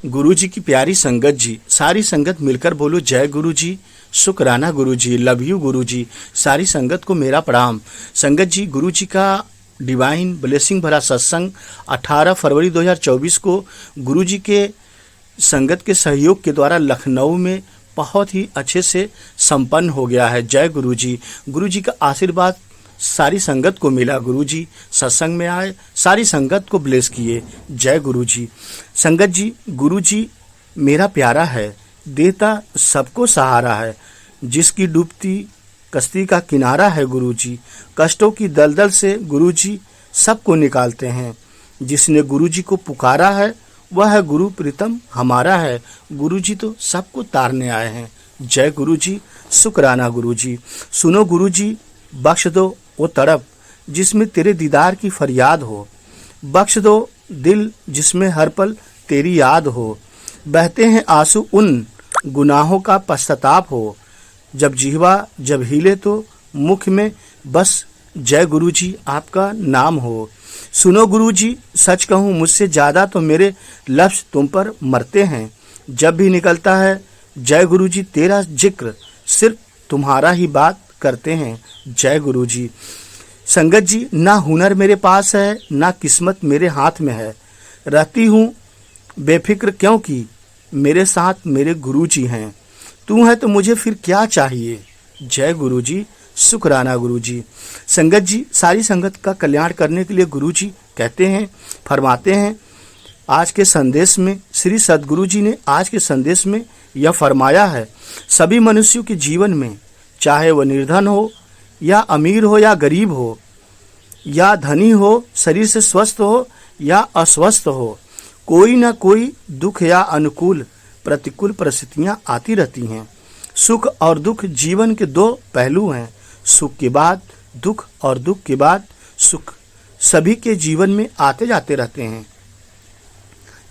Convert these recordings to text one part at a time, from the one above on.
गुरु जी की प्यारी संगत जी, सारी संगत मिलकर बोलो जय गुरु जी, शुक्राना गुरु जी, लव यू गुरु जी। सारी संगत को मेरा प्रणाम। संगत जी, गुरु जी का डिवाइन ब्लेसिंग भरा सत्संग 18 फरवरी 2024 को गुरु जी के संगत के सहयोग के द्वारा लखनऊ में बहुत ही अच्छे से संपन्न हो गया है। जय गुरु जी। गुरु जी का आशीर्वाद सारी संगत को मिला। गुरु जी सत्संग में आए, सारी संगत को ब्लेस किए। जय गुरु जी। संगत जी, गुरु जी मेरा प्यारा है, देता सबको सहारा है, जिसकी डूबती कश्ती का किनारा है गुरु जी। कष्टों की दलदल से गुरु जी सबको निकालते हैं। जिसने गुरु जी को पुकारा है वह है गुरु प्रीतम हमारा है। गुरु जी तो सबको तारने आए हैं। जय गुरु जी, शुक्राना गुरु जी। सुनो गुरु जी, बख्श दो वो तड़प जिसमें तेरे दीदार की फरियाद हो। बख्श दो दिल जिसमें हर पल तेरी याद हो। बहते हैं आंसू उन गुनाहों का पश्चाताप हो। जब जिह्वा जब हिले तो मुख में बस जय गुरु जी आपका नाम हो। सुनो गुरु जी, सच कहूँ मुझसे ज़्यादा तो मेरे लफ्ज़ तुम पर मरते हैं। जब भी निकलता है जय गुरु जी तेरा जिक्र, सिर्फ तुम्हारा ही बात करते हैं। जय गुरु जी। संगत जी, ना हुनर मेरे पास है, ना किस्मत मेरे हाथ में है। रहती हूँ बेफिक्र क्योंकि मेरे साथ मेरे गुरु जी हैं। तू है तो मुझे फिर क्या चाहिए। जय गुरु जी, शुक्राना गुरु जी। संगत जी, सारी संगत का कल्याण करने के लिए गुरु जी कहते हैं, फरमाते हैं। आज के संदेश में श्री सद्गुरु जी ने आज के संदेश में यह फरमाया है, सभी मनुष्यों के जीवन में, चाहे वह निर्धन हो या अमीर हो या गरीब हो या धनी हो, शरीर से स्वस्थ हो या अस्वस्थ हो, कोई ना कोई दुख या अनुकूल प्रतिकूल परिस्थितियां आती रहती हैं। सुख और दुख जीवन के दो पहलू हैं। सुख के बाद दुख और दुख के बाद सुख सभी के जीवन में आते जाते रहते हैं।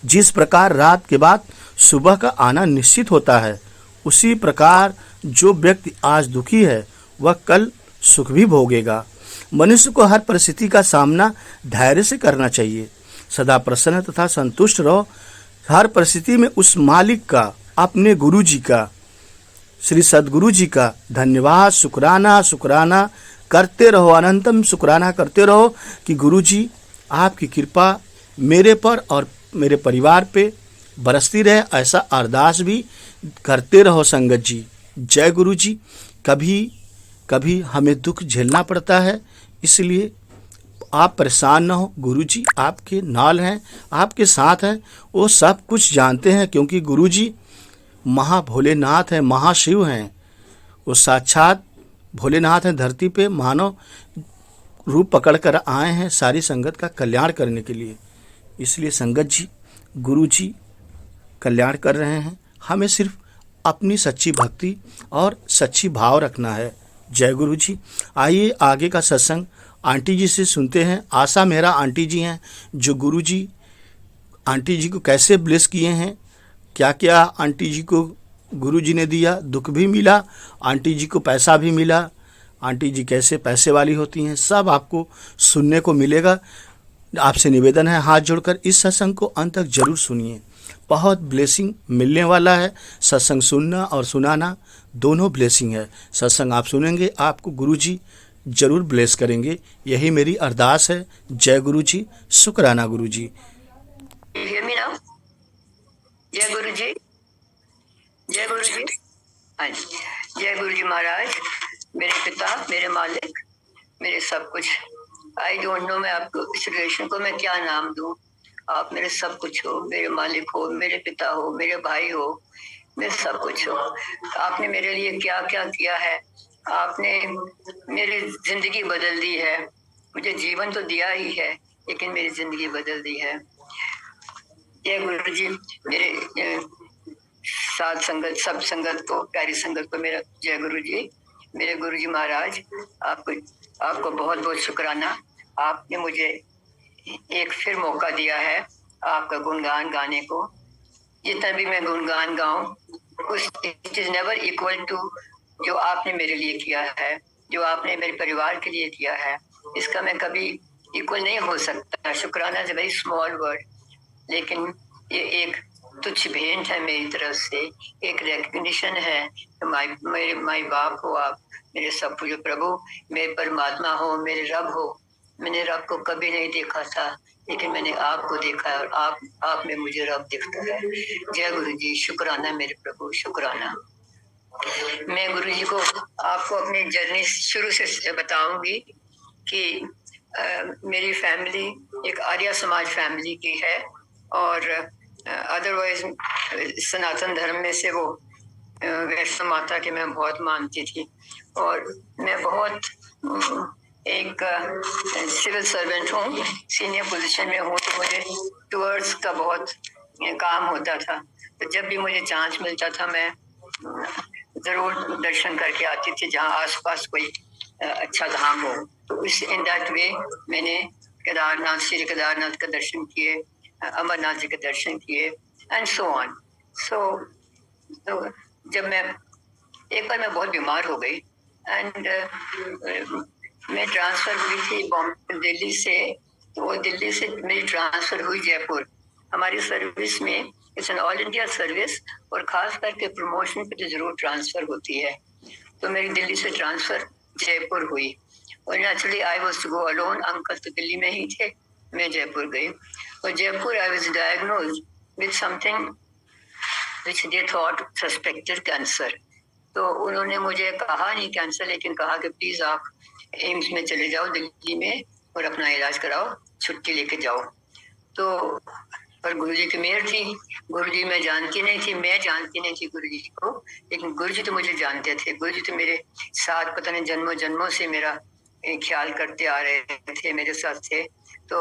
जिस प्रकार रात के बाद सुबह का आना निश्चित होता है, उसी प्रकार जो व्यक्ति आज दुखी है वह कल सुख भी भोगेगा। मनुष्य को हर परिस्थिति का सामना धैर्य से करना चाहिए। सदा प्रसन्न तथा संतुष्ट रहो। हर परिस्थिति में उस मालिक का, अपने गुरु जी का, श्री सद्गुरु जी का धन्यवाद, शुक्राना शुक्राना करते रहो। अनंतम शुक्राना करते रहो कि गुरु जी आपकी कृपा मेरे पर और मेरे परिवार पे बरसती रहे। ऐसा अरदास भी करते रहो संगत जी। जय गुरु जी। कभी कभी हमें दुख झेलना पड़ता है, इसलिए आप परेशान ना हो। गुरु जी आपके नाल हैं, आपके साथ हैं। वो सब कुछ जानते हैं, क्योंकि गुरु जी महा भोलेनाथ हैं, महाशिव हैं। वो साक्षात भोलेनाथ हैं, धरती पे मानव रूप पकड़ कर आए हैं सारी संगत का कल्याण करने के लिए। इसलिए संगत जी, गुरु जी कल्याण कर रहे हैं। हमें सिर्फ अपनी सच्ची भक्ति और सच्ची भाव रखना है। जय गुरु जी। आइए आगे का सत्संग आंटी जी से सुनते हैं। आशा मेहरा आंटी जी हैं, जो गुरु जी आंटी जी को कैसे ब्लेस किए हैं, क्या क्या आंटी जी को गुरु जी ने दिया, दुख भी मिला, आंटी जी को पैसा भी मिला, आंटी जी कैसे पैसे वाली होती हैं, सब आपको सुनने को मिलेगा। आपसे निवेदन है हाथ जोड़कर इस सत्संग को अंत तक जरूर सुनिए। बहुत ब्लेसिंग मिलने वाला है। सत्संग सुनना और सुनाना दोनों ब्लेसिंग है। सत्संग आप सुनेंगे, आपको गुरु जी जरूर ब्लेस करेंगे। यही मेरी अरदास है। जय गुरु जी, शुक्राना गुरु जी। जय गुरु जी, जय गुरु जी, हाँ जी, जय गुरु जी महाराज, मेरे पिता, मेरे मालिक, मेरे सब कुछ। आई डोंट नो मैं आपको इस रिलेशन को मैं क्या नाम दूं। आप मेरे सब कुछ हो, मेरे मालिक हो, मेरे पिता हो, मेरे भाई हो, मेरे सब कुछ हो। आपने मेरे लिए क्या क्या किया है। आपने मेरी जिंदगी बदल दी है। मुझे जीवन तो दिया ही है, लेकिन मेरी जिंदगी बदल दी है। जय गुरु जी। मेरे साथ संगत, सब संगत को, प्यारी संगत को मेरा जय गुरु जी। मेरे गुरु जी महाराज, आपको बहुत बहुत शुक्राना। आपने मुझे एक फिर मौका दिया है आपका गुणगान गाने को। जितना भी मैं गुणगान गाऊं, उस it is never equal to जो आपने मेरे लिए किया है, जो आपने मेरे परिवार के लिए किया है। इसका मैं कभी इक्वल नहीं हो सकता। शुक्राना is a very small word, लेकिन ये एक तुच्छ भेंट है मेरी तरफ से, एक रिकग्निशन है कि मेरे माई बाप हो आप, मेरे सब पूज्य प्रभु, मेरे परमात्मा हो, मेरे रब हो। मैंने रब को कभी नहीं देखा था, लेकिन मैंने आपको देखा है और आप में मुझे रब दिखता है। जय गुरु जी, शुक्राना मेरे प्रभु, शुक्राना। मैं गुरु जी को आपको अपनी जर्नी शुरू से बताऊंगी कि मेरी फैमिली एक आर्य समाज फैमिली की है और अदरवाइज सनातन धर्म में से वो वैष्णो माता की मैं बहुत मानती थी और मैं बहुत एक सिविल सर्वेंट हूँ, सीनियर पोजीशन में हूँ, तो मुझे टूर्स का बहुत काम होता था। तो जब भी मुझे चांस मिलता था मैं जरूर दर्शन करके आती थी जहाँ आसपास कोई अच्छा धाम हो। तो इस इन दैट वे मैंने केदारनाथ, श्री केदारनाथ का दर्शन किए, अमरनाथ जी के दर्शन किए एंड सो ऑन। सो जब मैं एक बार मैं बहुत बीमार हो गई एंड मैं ट्रांसफर हुई थी बॉम्बे दिल्ली से, तो वो दिल्ली से मेरी ट्रांसफर हुई जयपुर। हमारी सर्विस में it's an all India service और खास करके प्रमोशन पे तो जरूर ट्रांसफर होती है। तो मेरी दिल्ली से ट्रांसफर जयपुर हुई और naturally I was to go alone. Uncle तो दिल्ली में ही थे, मैं जयपुर गई और Jaipur I was diagnosed with something which they thought suspected cancer. तो उन्होंने मुझे कहा नहीं कैंसर, लेकिन कहा कि प्लीज आप एम्स में चले जाओ दिल्ली में और अपना इलाज कराओ, छुट्टी लेके जाओ। तो पर गुरुजी की मेहर थी। गुरुजी मैं जानती नहीं थी, मैं जानती नहीं थी गुरुजी को, लेकिन गुरुजी तो मुझे जानते थे। गुरुजी तो मेरे साथ पता नहीं जन्मों जन्मों से मेरा ख्याल करते आ रहे थे, मेरे साथ थे। तो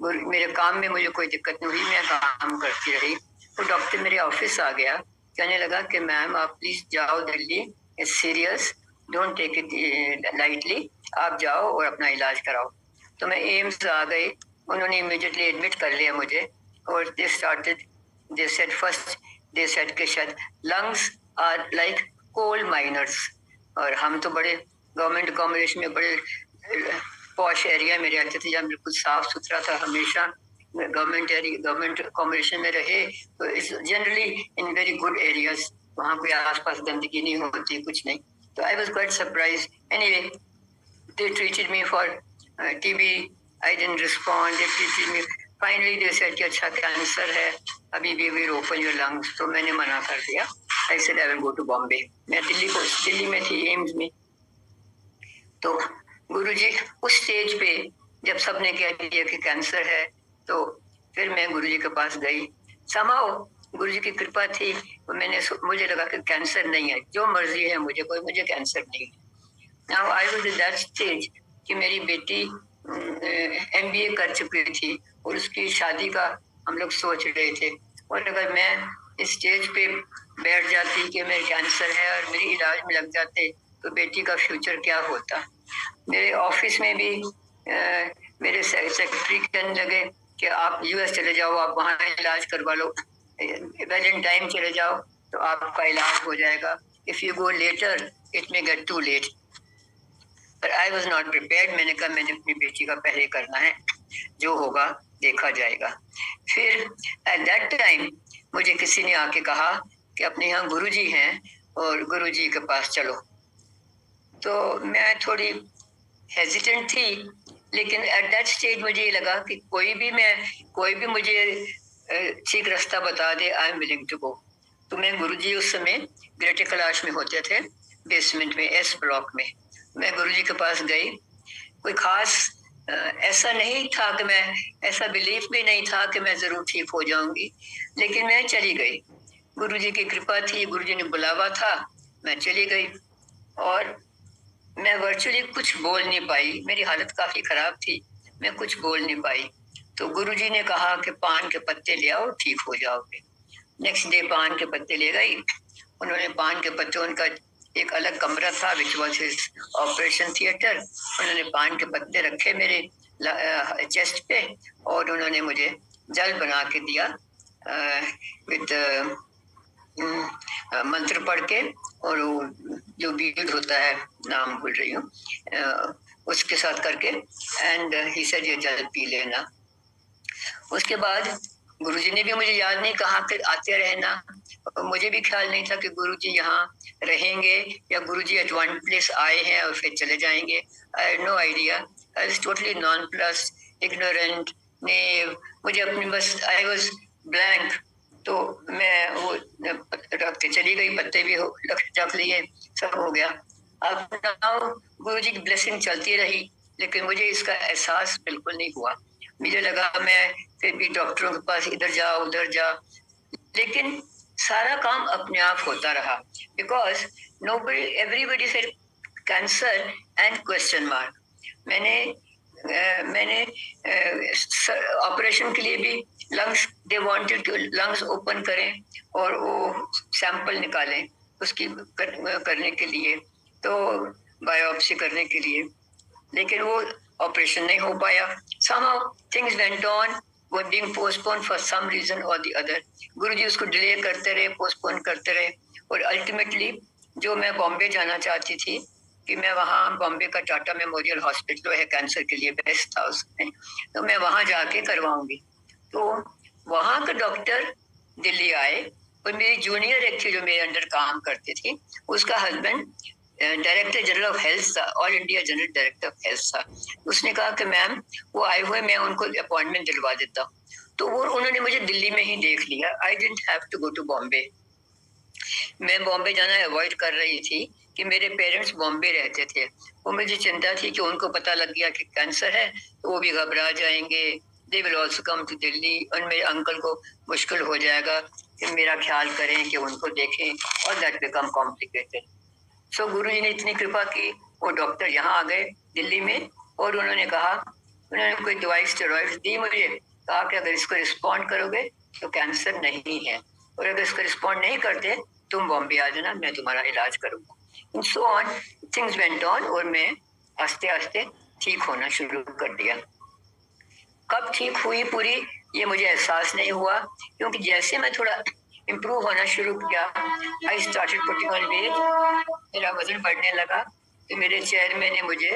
मेरे काम में मुझे कोई दिक्कत नहीं हुई, मैं काम करती रही। तो डॉक्टर मेरे ऑफिस आ गया, कहने लगा कि मैम आप प्लीज जाओ Delhi, it's serious, don't take it lightly, आप जाओ और अपना इलाज कराओ। तो मैं एम्स आ गई, उन्होंने इमीडिएटली एडमिट कर लिया मुझे और they said first they said कि शायद lungs are like coal miners. और हम तो बड़े गवर्नमेंट अकोमोडेशन में बड़े पॉश एरिया में रहते थे, जहाँ बिल्कुल साफ सुथरा था। हमेशा गवर्नमेंट अकोमोडेशन में रहे तो it's generally in very good areas, वहाँ कोई आसपास गंदगी नहीं होती, कुछ नहीं। तो I was quite surprise. Anyway they treated me for TB, I didn't respond, they treated me, finally they said कि अच्छा कैंसर है, अभी we will open your lungs. तो मैंने मना कर दिया, I said I will go to Bombay. मैं दिल्ली में थी एम्स में। तो गुरुजी उस स्टेज पे जब सबने कह दिया कि कैंसर है, तो फिर मैं गुरुजी के पास गई। समाओ गुरुजी की कृपा थी, तो मुझे लगा कि कैंसर नहीं है, जो मर्जी है मुझे कैंसर नहीं है। Now I was in that stage कि मेरी बेटी MBA कर चुकी थी और उसकी शादी का हम लोग सोच रहे थे, और अगर मैं इस स्टेज पे बैठ जाती कि मेरे कैंसर है और मेरे इलाज में लग जाते तो बेटी का फ्यूचर क्या होता। मेरे ऑफिस में भी मेरे सेक्रेटरी कहने लगे कि आप US चले जाओ, आप वहाँ इलाज करवा लो, वैलेंटाइन चले जाओ तो आपका इलाज हो जाएगा, if you go later it may get too late. पर आई वॉज नॉट प्रिपेयर्ड। मैंने कहा मैंने अपनी बेटी का पहले करना है, जो होगा देखा जाएगा। फिर एट दैट टाइम मुझे किसी ने आके कहा कि अपने यहाँ गुरुजी हैं और गुरुजी के पास चलो। तो मैं थोड़ी हेजिटेंट थी, लेकिन एट दैट स्टेज मुझे ये लगा कि कोई भी मुझे ठीक रास्ता बता दे, I am willing to go. तो मैं गुरुजी उस समय ग्रेटर कैलाश में होते थे, बेसमेंट में S ब्लॉक में। मैं गुरुजी के पास गई, कोई खास ऐसा नहीं था कि मैं, ऐसा बिलीफ भी नहीं था कि मैं जरूर ठीक हो जाऊंगी, लेकिन मैं चली गई। गुरुजी की कृपा थी, गुरुजी ने बुलावा था, मैं चली गई। और मैं वर्चुअली कुछ बोल नहीं पाई, मेरी हालत काफी खराब थी, मैं कुछ बोल नहीं पाई। तो गुरुजी ने कहा कि पान के पत्ते ले आओ, ठीक हो जाओगे। नेक्स्ट डे पान के पत्ते ले गई, उन्होंने पान के पत्ते, उनका एक अलग कमरा था which was his operation theatre, उन्होंने पान के पत्ते रखे मेरे चेस्ट पे और उन्होंने मुझे जल बना के दिया विद मंत्र पढ़ के, और जो बीड होता है, नाम भूल रही हूँ, उसके साथ करके, एंड ही सेड ये जल पी लेना। उसके बाद गुरुजी ने भी मुझे याद नहीं कहाँ के आते रहना, और मुझे भी ख्याल नहीं था कि गुरुजी यहाँ रहेंगे या गुरुजी एट वन प्लेस आए हैं और फिर चले जाएंगे। I had no idea, I was totally non plus, ignorant, naive. मुझे अपनी बस आई वाज ब्लैंक। तो मैं वो रख के चली गई, पत्ते भी रख लिए, सब हो गया। अब नाउ गुरुजी की ब्लेसिंग चलती रही, लेकिन मुझे इसका एहसास बिल्कुल नहीं हुआ। मुझे लगा मैं फिर भी डॉक्टरों के पास इधर जा उधर जा, लेकिन सारा काम अपने आप होता रहा, because nobody everybody said cancer and question mark. मैंने ऑपरेशन के लिए भी lungs, they wanted to lungs open करें और वो सैंपल निकालें उसकी करने के लिए, तो बायोप्सी करने के लिए, लेकिन वो ऑपरेशन नहीं हो पाया। somehow things went on, were being postponed for some reason or the other। गुरुजी उसको डिले करते रहे, पोस्टपोन करते रहे, और अल्टीमेटली जो मैं बॉम्बे जाना चाहती थी कि मैं वहाँ, बॉम्बे का टाटा मेमोरियल हॉस्पिटल है कैंसर के लिए, बेस्ट था उसमें, तो मैं वहाँ जाके करवाऊंगी। तो वहाँ का डॉक्टर दिल्ली आए, और मेरी जूनियर एक थी जो मेरे अंडर काम करती थी, उसका husband director general of health था, all India general director of health था। उसने कहा कि मैम वो आए हुए, मैं उनको अपॉइंटमेंट दिलवा देता हूँ। तो वो उन्होंने मुझे दिल्ली में ही देख लिया। I didn't have to go to Bombay. मैं बॉम्बे जाना अवॉइड कर रही थी कि मेरे पेरेंट्स बॉम्बे रहते थे, वो मुझे चिंता थी कि उनको पता लग गया कि कैंसर है तो वो भी घबरा जाएंगे, they will also come to Delhi, और मेरे अंकल को मुश्किल हो जाएगा कि मेरा ख्याल करें, कि उनको देखें, और दैट बिकम कॉम्प्लिकेटेड। सो गुरुजी ने इतनी कृपा की, वो डॉक्टर यहाँ आ गए दिल्ली में, और उन्होंने कहा, उन्होंने कोई दवाई स्टेरॉइड दी मुझे, कहा कि अगर इसको रिस्पॉन्ड करोगे तो कैंसर नहीं है, और अगर इसको रिस्पॉन्ड नहीं करते तुम बॉम्बे आ जाना, मैं तुम्हारा इलाज करूंगा। And so on things went on, और मैं आस्ते आस्ते ठीक होना शुरू कर दिया। कब ठीक हुई पूरी ये मुझे एहसास नहीं हुआ, क्योंकि जैसे मैं थोड़ा इम्प्रूव होना शुरू किया, I started putting on weight, मेरा वजन बढ़ने लगा। तो मेरे चेयरमैन ने मुझे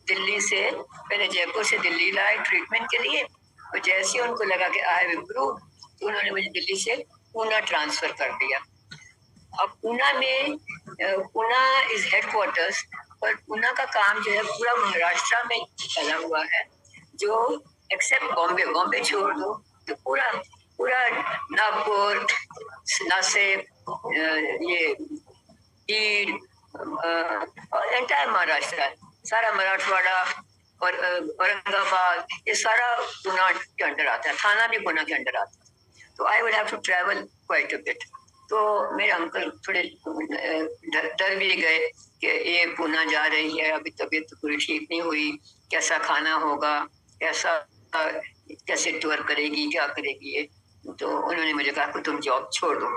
दिल्ली से, पहले जयपुर से दिल्ली लाए ट्रीटमेंट के लिए, और जैसे उनको लगा कि आई हैव इम्प्रूव, तो उन्होंने मुझे दिल्ली से पूना ट्रांसफर कर दिया। अब पूना में, पूना इज हेडक्वार्टर्स, और पूना का काम जो है पूरा महाराष्ट्र में फैला हुआ है, जो एक्सेप्ट बॉम्बे, बॉम्बे छोड़ दो तो पूरा पूरा नागपुर, नासिक, ये बीड, एंटायर महाराष्ट्र, सारा मराठवाड़ा और औरंगाबाद, ये सारा पूना के अंडर आता है, थाना भी पूना के अंडर आता है। तो I will have to travel quite a bit. तो मेरे अंकल थोड़े डर भी गए कि ये पूना जा रही है, अभी तबीयत तो पूरी ठीक नहीं हुई, कैसा खाना होगा, कैसा कैसे टूर करेगी, क्या करेगी ये। तो उन्होंने मुझे कहा कि तुम जॉब छोड़ दो।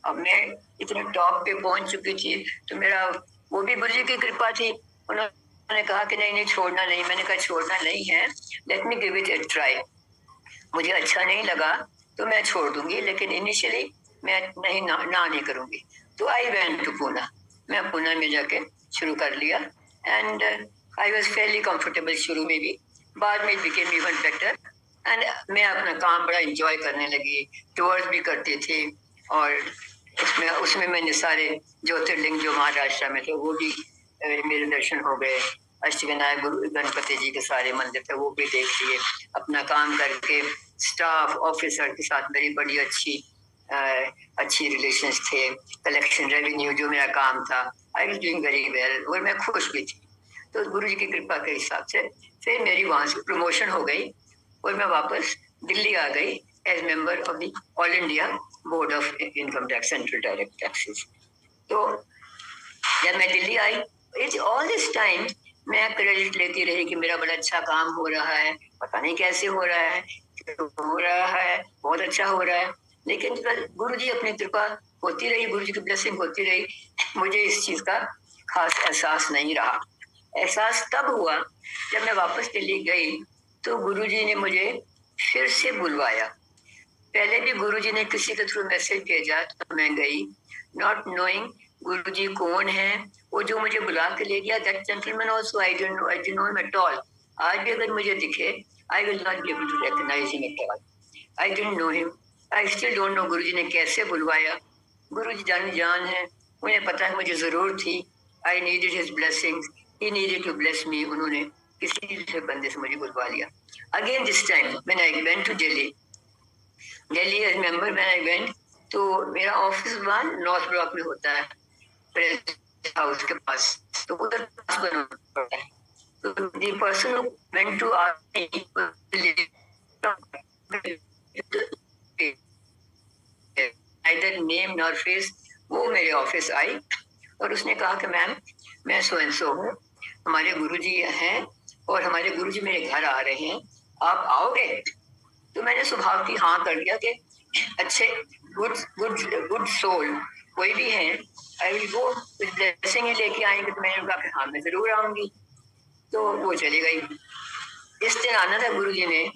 अब मैं इतने टॉप पे पहुंच चुकी थी, तो मेरा वो भी गुरु जी की कृपा थी, उन्होंने कहा कि नहीं नहीं छोड़ना नहीं। मैंने कहा छोड़ना नहीं है, let me give it A try, मुझे अच्छा नहीं लगा तो मैं छोड़ दूंगी, लेकिन इनिशियली मैं नहीं ना नहीं करूंगी। तो आई वेंट टू पूना, मैं पूना में जाके शुरू कर लिया, and I was Fairlie comfortable शुरू में भी, बाद में बिकेम इवन बेटर, एंड मैं अपना काम बड़ा एंजॉय करने लगी, टूर्स भी करती थी, और उसमें उसमें मैंने सारे ज्योतिर्लिंग जो महाराष्ट्र में थे वो भी मेरे दर्शन हो गए, अष्टविनायक गणपति जी के सारे मंदिर थे वो भी देख लिए। अपना काम करके स्टाफ ऑफिसर के साथ मेरी बड़ी अच्छी रिलेशंस थे, कलेक्शन रेवेन्यू जो मेरा काम था, I was doing very well, और मैं खुश भी थी। तो गुरु जी की कृपा के हिसाब से फिर मेरी वहां से प्रमोशन हो गई, और मैं वापस दिल्ली आ गई as member of the all India board of income tax, central direct taxes. तो जब मैं दिल्ली आई, इट्स ऑल दिस टाइम मैं क्रेडिट लेती रही कि मेरा बड़ा अच्छा काम हो रहा है, पता नहीं कैसे हो रहा है, बहुत अच्छा हो रहा है, लेकिन गुरु जी अपनी कृपा होती रही, गुरु जी की ब्लेसिंग होती रही, मुझे इस चीज का खास एहसास नहीं रहा। एहसास तब हुआ जब मैं वापस दिल्ली गई, तो गुरु जी ने मुझे फिर से बुलवाया। पहले भी गुरु जी ने किसी के थ्रू मैसेज भेजा तो मैं गई, नॉट नोइंग गुरु जी कौन है, वो जो मुझे बुला के ले गया, that gentleman also I didn't know him at all. आज भी अगर मुझे दिखे, I will not be able to recognise him at all. I didn't know him, I still don't know Guruji ने कैसे बुलवाया। गुरुजी जान जान है, उन्हें पता है मुझे जरूरत थी। I needed his blessings, he needed to bless me. उन्होंने किसी दूसरे बंदे से मुझे बुलवा लिया। Again this time when I went to Delhi, Delhi I remember when I went, तो मेरा ऑफिस वहाँ नॉर्थ ब्लॉक में होता है, प्रेस हाउस के पास, तो उधर पास बना पड़ता है। तो the person who went to ask me neither name nor face, वो मेरे ऑफिस आई और उसने कहा कि मैम मैं सो एंड सो हूँ, हमारे गुरुजी हैं और हमारे गुरुजी मेरे घर आ रहे हैं, आप आओगे? तो मैंने स्वभाव की हाँ कर दिया कि अच्छे गुड गुड गुड सोल कोई भी है, आई विल गो, कुछ ब्लेसिंग ही लेके आएंगे। तो मैंने कहा कि हाँ मैं जरूर आऊंगी। तो वो चली गई। इस दिन आना था गुरुजी ने,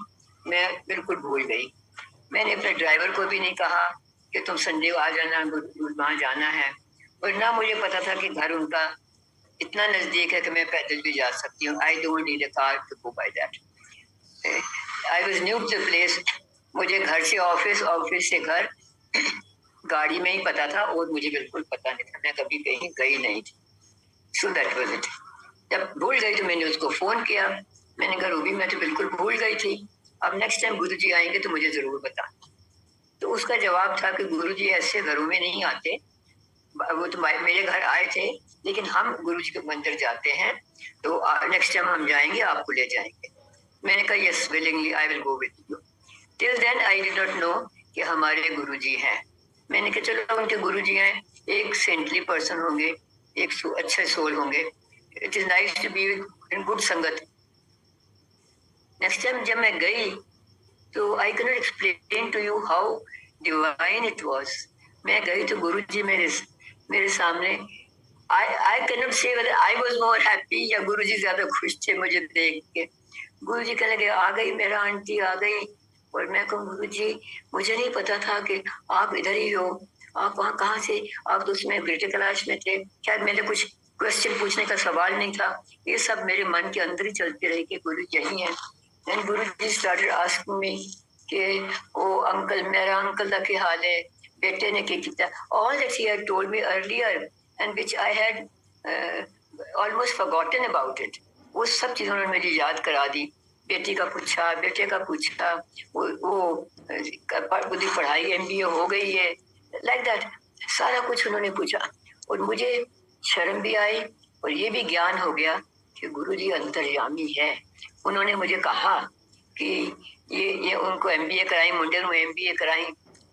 मैं बिल्कुल भूल गई। मैंने अपने ड्राइवर को भी नहीं कहा कि तुम संडे को आ जाना, वहां जाना है, और ना मुझे पता था कि घर उनका इतना नजदीक है कि मैं पैदल भी जा सकती हूँ। I don't need a car to go by that. I was new to the place. मुझे घर से ऑफिस, ऑफिस से घर गाड़ी में ही पता था और मुझे बिल्कुल पता नहीं था, मैं कभी कहीं गई नहीं थी। So that was it. जब भूल गई तो मैंने उसको फोन किया, मैंने कहा रूबी मैं तो बिल्कुल भूल गई थी, अब नेक्स्ट टाइम गुरुजी आएंगे तो मुझे जरूर बता। तो उसका जवाब था कि गुरुजी ऐसे घरों में नहीं आते, वो तो मेरे घर आए थे, लेकिन हम गुरुजी के मंदिर जाते हैं, तो नेक्स्ट टाइम हम जाएंगे, आपको ले जाएंगे। मैंने कहा yes willingly I will go with you. Till then I did not know कि हमारे गुरुजी हैं। मैंने कहा चलो उनके गुरुजी हैं, एक सेंटली पर्सन होंगे, एक अच्छे सोल होंगे, it is nice to be in good sangat. Next time जब मैं गई तो I can not explain to you how divine it was. मैं गई तो गुरुजी मेरे सामने, I can not say whether I was more happy या गुरुजी ज्यादा खुश थे मुझे देख के। गुरुजी कहने लगे आ गई मेरा आंटी आ गई, और मैं कहूँ गुरुजी मुझे नहीं पता था कि आप इधर ही हो, आप वहाँ कहाँ से, आप तो उसमें ग्रेटर कैलाश में थे, शायद मैंने कुछ क्वेश्चन पूछने का सवाल नहीं था। ये सब मेरे मन के अंदर ही चलती रही कि गुरु यही है। And Guruji started asking me कि ओ अंकल, मेरा अंकल का क्या हाल है, बेटे ने क्या किया, all that he had told me earlier and which I had almost forgotten about it. वो सब चीज़ उन्होंने मुझे याद करा दी। बेटी का पूछा, बेटे का पूछा, वो पूरी पढ़ाई MBA हो गई है, लाइक दैट सारा कुछ उन्होंने पूछा। और मुझे शर्म भी आई और ये भी ज्ञान हो गया कि गुरुजी अंतर्यामी है। उन्होंने मुझे कहा कि ये उनको MBA कराई, मुंडे में MBA कराई,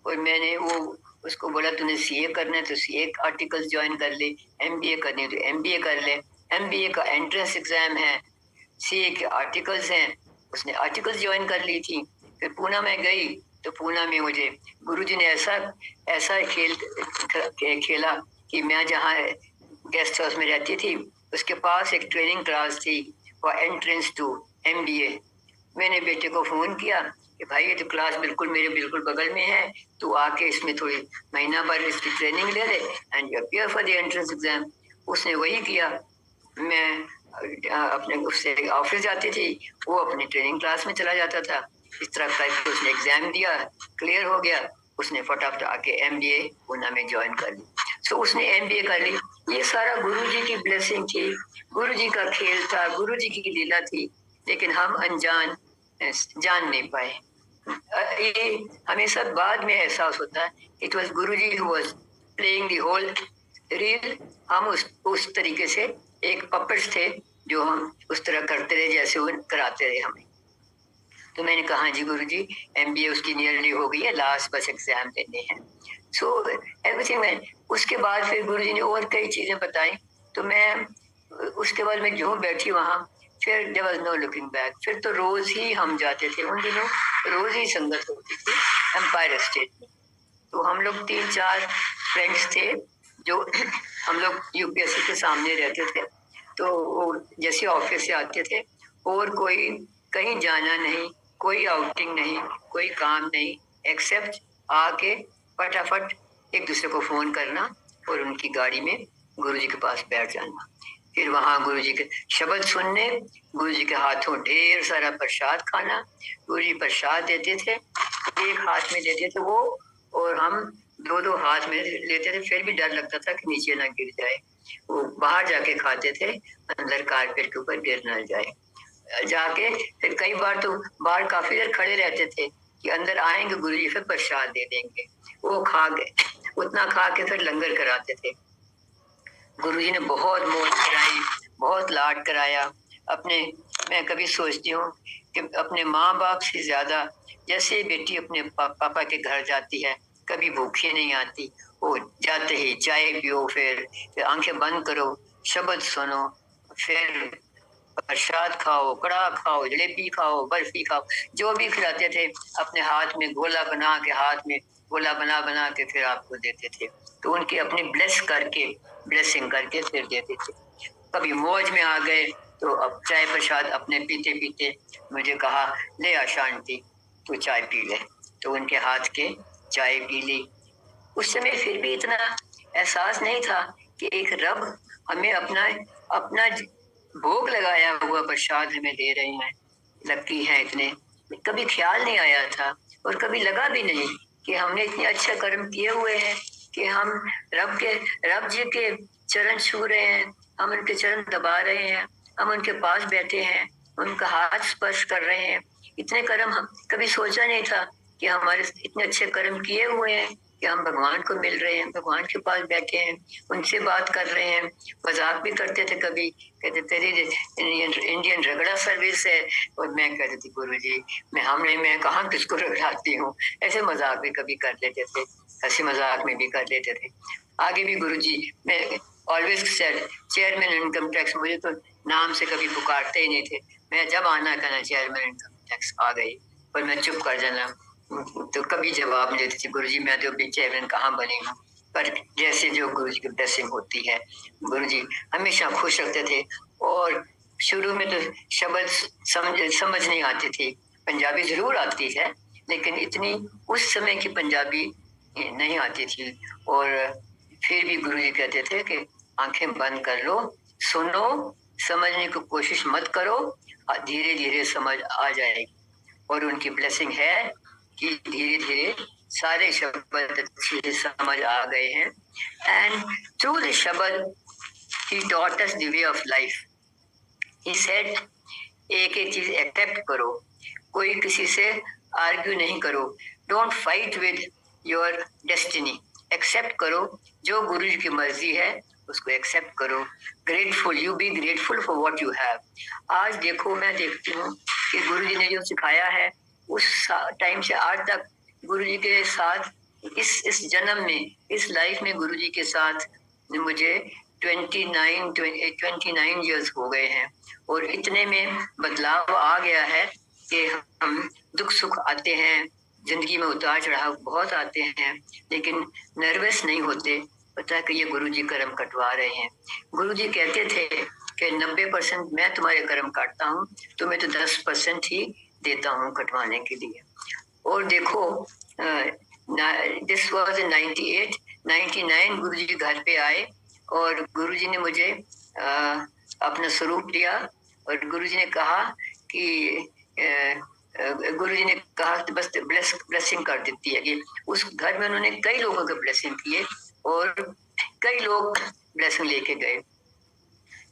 और मैंने वो उसको बोला तूने CA करना है तो CA आर्टिकल्स ज्वाइन कर ले, MBA करनी है तो MBA कर ले, MBA का एंट्रेंस एग्जाम है, CA के आर्टिकल्स हैं, उसने आर्टिकल्स ज्वाइन कर ली थी। फिर पूना में गई तो पूना में मुझे गुरुजी ने ऐसा खेला कि मैं जहाँ गेस्ट हाउस में रहती थी उसके पास एक ट्रेनिंग क्लास थी फॉर एंट्रेंस टू MBA। मैंने बेटे को फोन किया कि भाई ये तो क्लास बिल्कुल बगल में है, तू आके इसमें थोड़ी महीना भर इसकी ट्रेनिंग ले ले and you appear for the entrance exam. उसने वही किया। मैं अपने उससे ऑफिस जाती थी, वो अपनी ट्रेनिंग क्लास में चला जाता था। इस तरह करके उसने एग्जाम दिया, क्लियर हो गया, उसने फटाफट आके MBA पूना में ज्वाइन कर ली। सो उसने MBA कर ली। ये सारा गुरुजी की ब्लेसिंग थी, गुरुजी का खेल था, गुरुजी की लीला थी, लेकिन हम अनजान जान नहीं पाए। ये हमें सब बाद में एहसास होता है it was Guruji who was playing the whole reel. हम उस तरीके से एक पपेट्स थे जो हम उस तरह करते रहे जैसे वो कराते रहे हमें। तो मैंने कहा हाँ जी गुरुजी, MBA उसकी नियरली हो गई है, लास्ट बस एग्जाम देने हैं। सो एवरीथिंग में उसके बाद फिर गुरुजी ने और कई चीजें बताई। तो मैं उसके बाद मैं जो बैठी वहाँ, फिर there was no looking back. फिर तो रोज ही हम जाते थे, उन दिनों रोज ही संगत होती थी एम्पायर स्टेट में। तो हम लोग 3-4 फ्रेंड्स थे जो हम लोग UPSC के सामने रहते थे। तो वो जैसे ऑफिस से आते थे और कोई कहीं जाना नहीं, कोई आउटिंग नहीं, कोई काम नहीं, एक्सेप्ट आके फटाफट एक दूसरे को फोन करना और उनकी गाड़ी में गुरुजी के पास बैठ जाना। फिर वहाँ गुरुजी के शब्द सुनने, गुरुजी के हाथों ढेर सारा प्रसाद खाना। गुरुजी प्रसाद देते थे एक हाथ में देते थे वो, और हम दो दो हाथ में लेते थे, फिर भी डर लगता था कि नीचे ना गिर जाए। वो बाहर जाके खाते थे, अंदर कारपेट के ऊपर गिर ना जाए। जाके फिर कई बार तो बाहर काफी देर खड़े रहते थे कि अंदर आएंगे गुरुजी, फिर प्रसाद दे देंगे। वो खा के, उतना खा के फिर लंगर कराते थे। गुरुजी ने बहुत मौज कराई, बहुत लाड कराया अपने। मैं कभी सोचती हूँ कि अपने माँ बाप से ज्यादा, जैसे बेटी अपने पापा के घर जाती है, कभी भूखी नहीं आती। वो जाते ही चाय पियो, फिर आंखें बंद करो, शब्द सुनो, फिर प्रसाद खाओ, कड़ा खाओ, जलेबी खाओ, बर्फी खाओ, जो भी खिलाते थे। अपने हाथ में गोला बना के, हाथ में गोला बना बना के फिर आपको देते थे। तो उनके अपने ब्लेसिंग करके फिर देते थे। कभी मौज में आ गए तो अब चाय प्रसाद अपने पीते पीते मुझे कहा, ले आ शांति, तू चाय पी ले। तो उनके हाथ के चाय पी ली। उस समय फिर भी इतना एहसास नहीं था कि एक रब हमें अपना अपना भोग लगाया हुआ प्रसाद हमें दे रहे हैं, लकी है इतने। कभी ख्याल नहीं आया था, और कभी लगा भी नहीं कि हमने इतने अच्छे कर्म किए हुए हैं कि हम रब जी के चरण छू रहे हैं, हम उनके चरण दबा रहे हैं, हम उनके पास बैठे हैं, उनका हाथ स्पर्श कर रहे हैं। इतने कर्म हम कभी सोचा नहीं था कि हमारे इतने अच्छे कर्म किए हुए हैं कि हम भगवान को मिल रहे हैं, भगवान के पास बैठे हैं, उनसे बात कर रहे हैं। मजाक भी करते थे कभी, कहते तेरी इंडियन रगड़ा सर्विस है, और मैं कहती थी गुरुजी मैं कहाँ किसको रगड़ाती हूँ। ऐसे मजाक भी कभी कर लेते थे, हंसी मजाक में भी कर लेते थे। आगे भी गुरुजी, मैं always said chairman income tax, मुझे तो नाम से कभी पुकारते ही नहीं थे। मैं जब आना कहना चेयरमैन इनकम टैक्स आ गई, पर मैं चुप कर जाना। तो कभी जवाब नहीं देती थी, गुरुजी मैं तो अभी चेयरमैन कहाँ बनी हूँ। पर जैसे जो गुरुजी की ब्लेसिंग होती है, गुरुजी हमेशा खुश रखते थे। और शुरू में तो शब्द समझ नहीं आती थी, पंजाबी जरूर आती है, लेकिन इतनी उस समय की पंजाबी नहीं आती थी। और फिर भी गुरुजी कहते थे कि आंखें बंद कर लो, सुनो, समझने की कोशिश मत करो, धीरे धीरे समझ आ जाएगी। और उनकी ब्लेसिंग है कि धीरे धीरे सारे शब्द अच्छे से समझ आ गए हैं। एंड थ्रू द शब्द he taught us the way of life. He said एक एक चीज एक्सेप्ट करो, कोई किसी से आर्ग्यू नहीं करो, don't fight with your destiny, accept करो जो गुरु जी की मर्जी है उसको एक्सेप्ट करो। Grateful, you be grateful for what you have. आज देखो, मैं देखती हूँ कि गुरु जी ने जो सिखाया है, उस टाइम से आज तक गुरु जी के साथ इस जन्म में, इस लाइफ में गुरु जी के साथ मुझे 29 ईयर्स हो गए हैं। और इतने में बदलाव आ गया है कि हम दुख सुख आते हैं, जिंदगी में उतार चढ़ाव बहुत आते हैं, लेकिन नर्वस नहीं होते। पता है कि ये गुरुजी कर्म कटवा रहे हैं। गुरुजी कहते थे कि 90% मैं तुम्हारे कर्म काटता हूँ, तुम्हें तो 10% ही देता हूँ कटवाने के लिए। और देखो, दिस वॉज इन 99 गुरुजी घर पे आए, और गुरुजी ने मुझे अपना स्वरूप दिया। और गुरुजी ने कहा कि गुरुजी ने कहा कि बस ब्लेसिंग कर देती है। कि उस घर में उन्होंने कई लोगों के ब्लेसिंग किए, और कई लोग ब्लेसिंग लेके गए,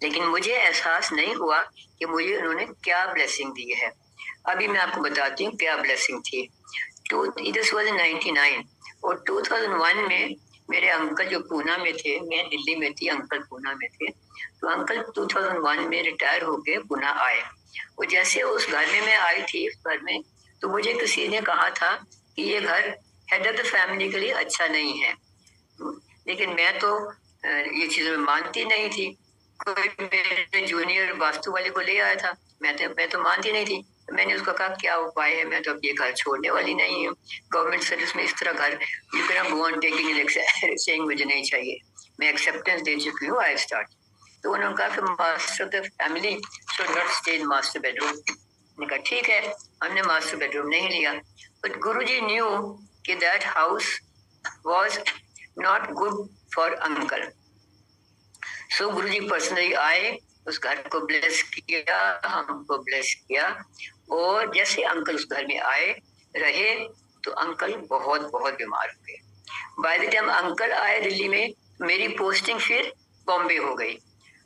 लेकिन मुझे एहसास नहीं हुआ कि मुझे उन्होंने क्या ब्लेसिंग दी है। अभी मैं आपको बताती हूँ क्या ब्लेसिंग थी। This was in 99। और 2001 में मेरे अंकल जो पूना में थे, मैं दिल्ली में थी, अंकल पूना में थे, तो अंकल 2001 में रिटायर होके पूना आए। और जैसे उस घर में मैं आई थी, उस घर में, तो मुझे किसी ने कहा था कि ये घर हेड ऑफ द फैमिली के लिए अच्छा नहीं है। लेकिन मैं तो ये चीजें मानती नहीं थी। कोई मेरे जूनियर वास्तु वाले को ले आया था, मैं तो मानती नहीं थी। मैंने उसको कहा क्या उपाय है, मैं तो अब ये घर छोड़ने वाली नहीं हूँ। गवर्नमेंट सर्विस में इस तरह घर, you can go on taking saying मुझे नहीं चाहिए, मैं एक्सेप्टेंस दे चुकी हूँ, आई स्टार्ट। तो उन्होंने कहा कि master of the family should not stay in master bedroom. मैंने कहा ठीक है, हमने मास्टर बेडरूम नहीं लिया। बट गुरुजी न्यू कि that house was not good for uncle. So Guruji personally आए, उस घर को ब्लेस किया, हमको ब्लेस किया। और जैसे अंकल उस घर में आए रहे, तो अंकल बहुत बहुत बीमार हो गए। बाय द टाइम अंकल आए दिल्ली में, मेरी पोस्टिंग फिर बॉम्बे हो गई।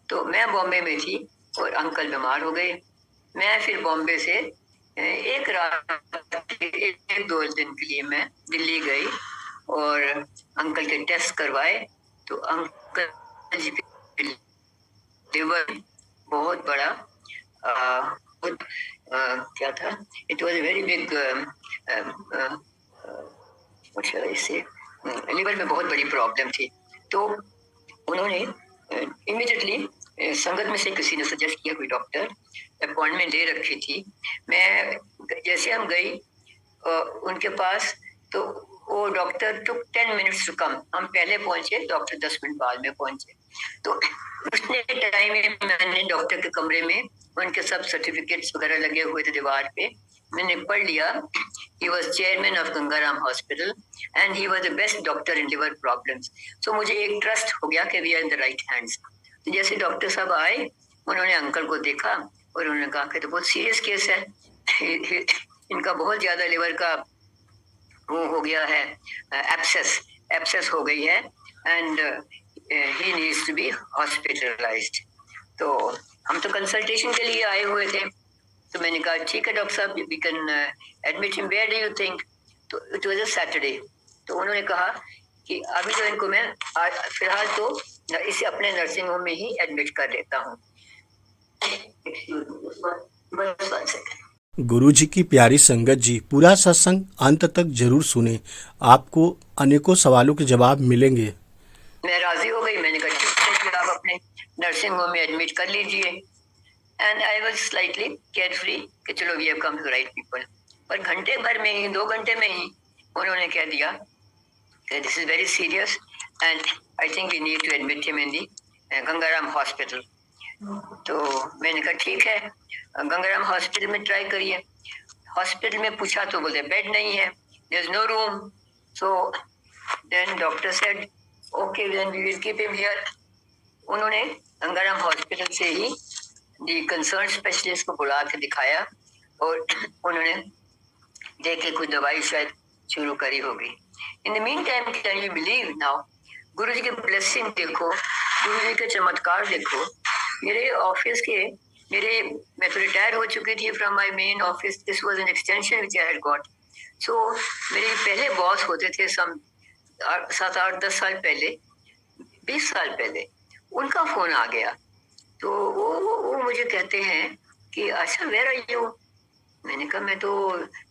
तो मैं बॉम्बे में थी और अंकल बीमार हो गए। मैं फिर बॉम्बे से एक रात एक दो दिन के लिए मैं दिल्ली गई और अंकल के टेस्ट करवाए। तो अंकल जी के लिवर बहुत बड़ा बहुत क्या था, इट वॉज वेरी बिग, से लिवर में बहुत बड़ी प्रॉब्लम थी। तो उन्होंने इमीडिएटली संगत में से किसी ने सजेस्ट किया, कोई डॉक्टर, अपॉइंटमेंट ले रखी थी। मैं जैसे हम गई उनके पास, तो वो doctor took 10 minutes to come. हम पहले पहुंचे, डॉक्टर 10 मिनट बाद में पहुंचे। तो उसने टाइम में मैंने डॉक्टर के कमरे में उनके सब सर्टिफिकेट्स वगैरह लगे हुए थे दीवार पे, मैंने पढ़ लिया। He was chairman of Gangaram hospital and he was the best doctor in liver problems. So मुझे एक ट्रस्ट हो गया कि we are in the right hands. तो जैसे डॉक्टर साहब आए, उन्होंने अंकल को देखा और उन्होंने कहा कि तो बहुत सीरियस केस है, इनका बहुत ज्यादा लिवर का वो हो गया है, एब्सेस हो गई है and he needs to be hospitalised. तो हम तो कंसल्टेशन के लिए आए हुए थे। तो मैंने कहा ठीक है डॉक्टर साहब, we can admit him, where do you think. तो इट वाज अ सैटरडे। तो उन्होंने कहा कि अभी तो इनको मैं फिलहाल तो इसे अपने नर्सिंग होम में ही एडमिट कर लेता हूँ। बस 1 सेकंड। गुरु जी की प्यारी संगत जी, पूरा सत्संग अंत तक जरूर सुने, आपको अनेकों सवालों के जवाब मिलेंगे। मैं राजी हो गई, मैंने कहा ठीक है कि आप अपने नर्सिंग होम में एडमिट कर लीजिए। And I was slightly carefree कि चलो we have come to right people. पर घंटे भर में ही, 2 घंटे में ही उन्होंने कह दिया कि this is very serious and I think we need to admit him in the Gangaram hospital. तो मैंने कहा ठीक है, गंगाराम हॉस्पिटल में ट्राई करिए। हॉस्पिटल में पूछा तो बोलते बेड नहीं है, there is no room. So then doctor said okay then we will keep him here. उन्होंने गंगाराम हॉस्पिटल से ही दी कंसर्न स्पेशलिस्ट को बुला के दिखाया और उन्होंने देखे कुछ दवाई शायद शुरू करी होगी। In the mean time can you believe now, गुरु जी के ब्लेसिंग देखो, गुरु जी के चमत्कार देखो। मेरे ऑफिस के मैं तो रिटायर हो चुकी थी from my main office, this was an extension which I had got. So मेरे पहले बॉस होते थे सम 7-8-10 साल पहले, 20 साल पहले, उनका फोन आ गया। तो वो मुझे कहते हैं कि अच्छा वेयर आर यू। मैंने कहा मैं तो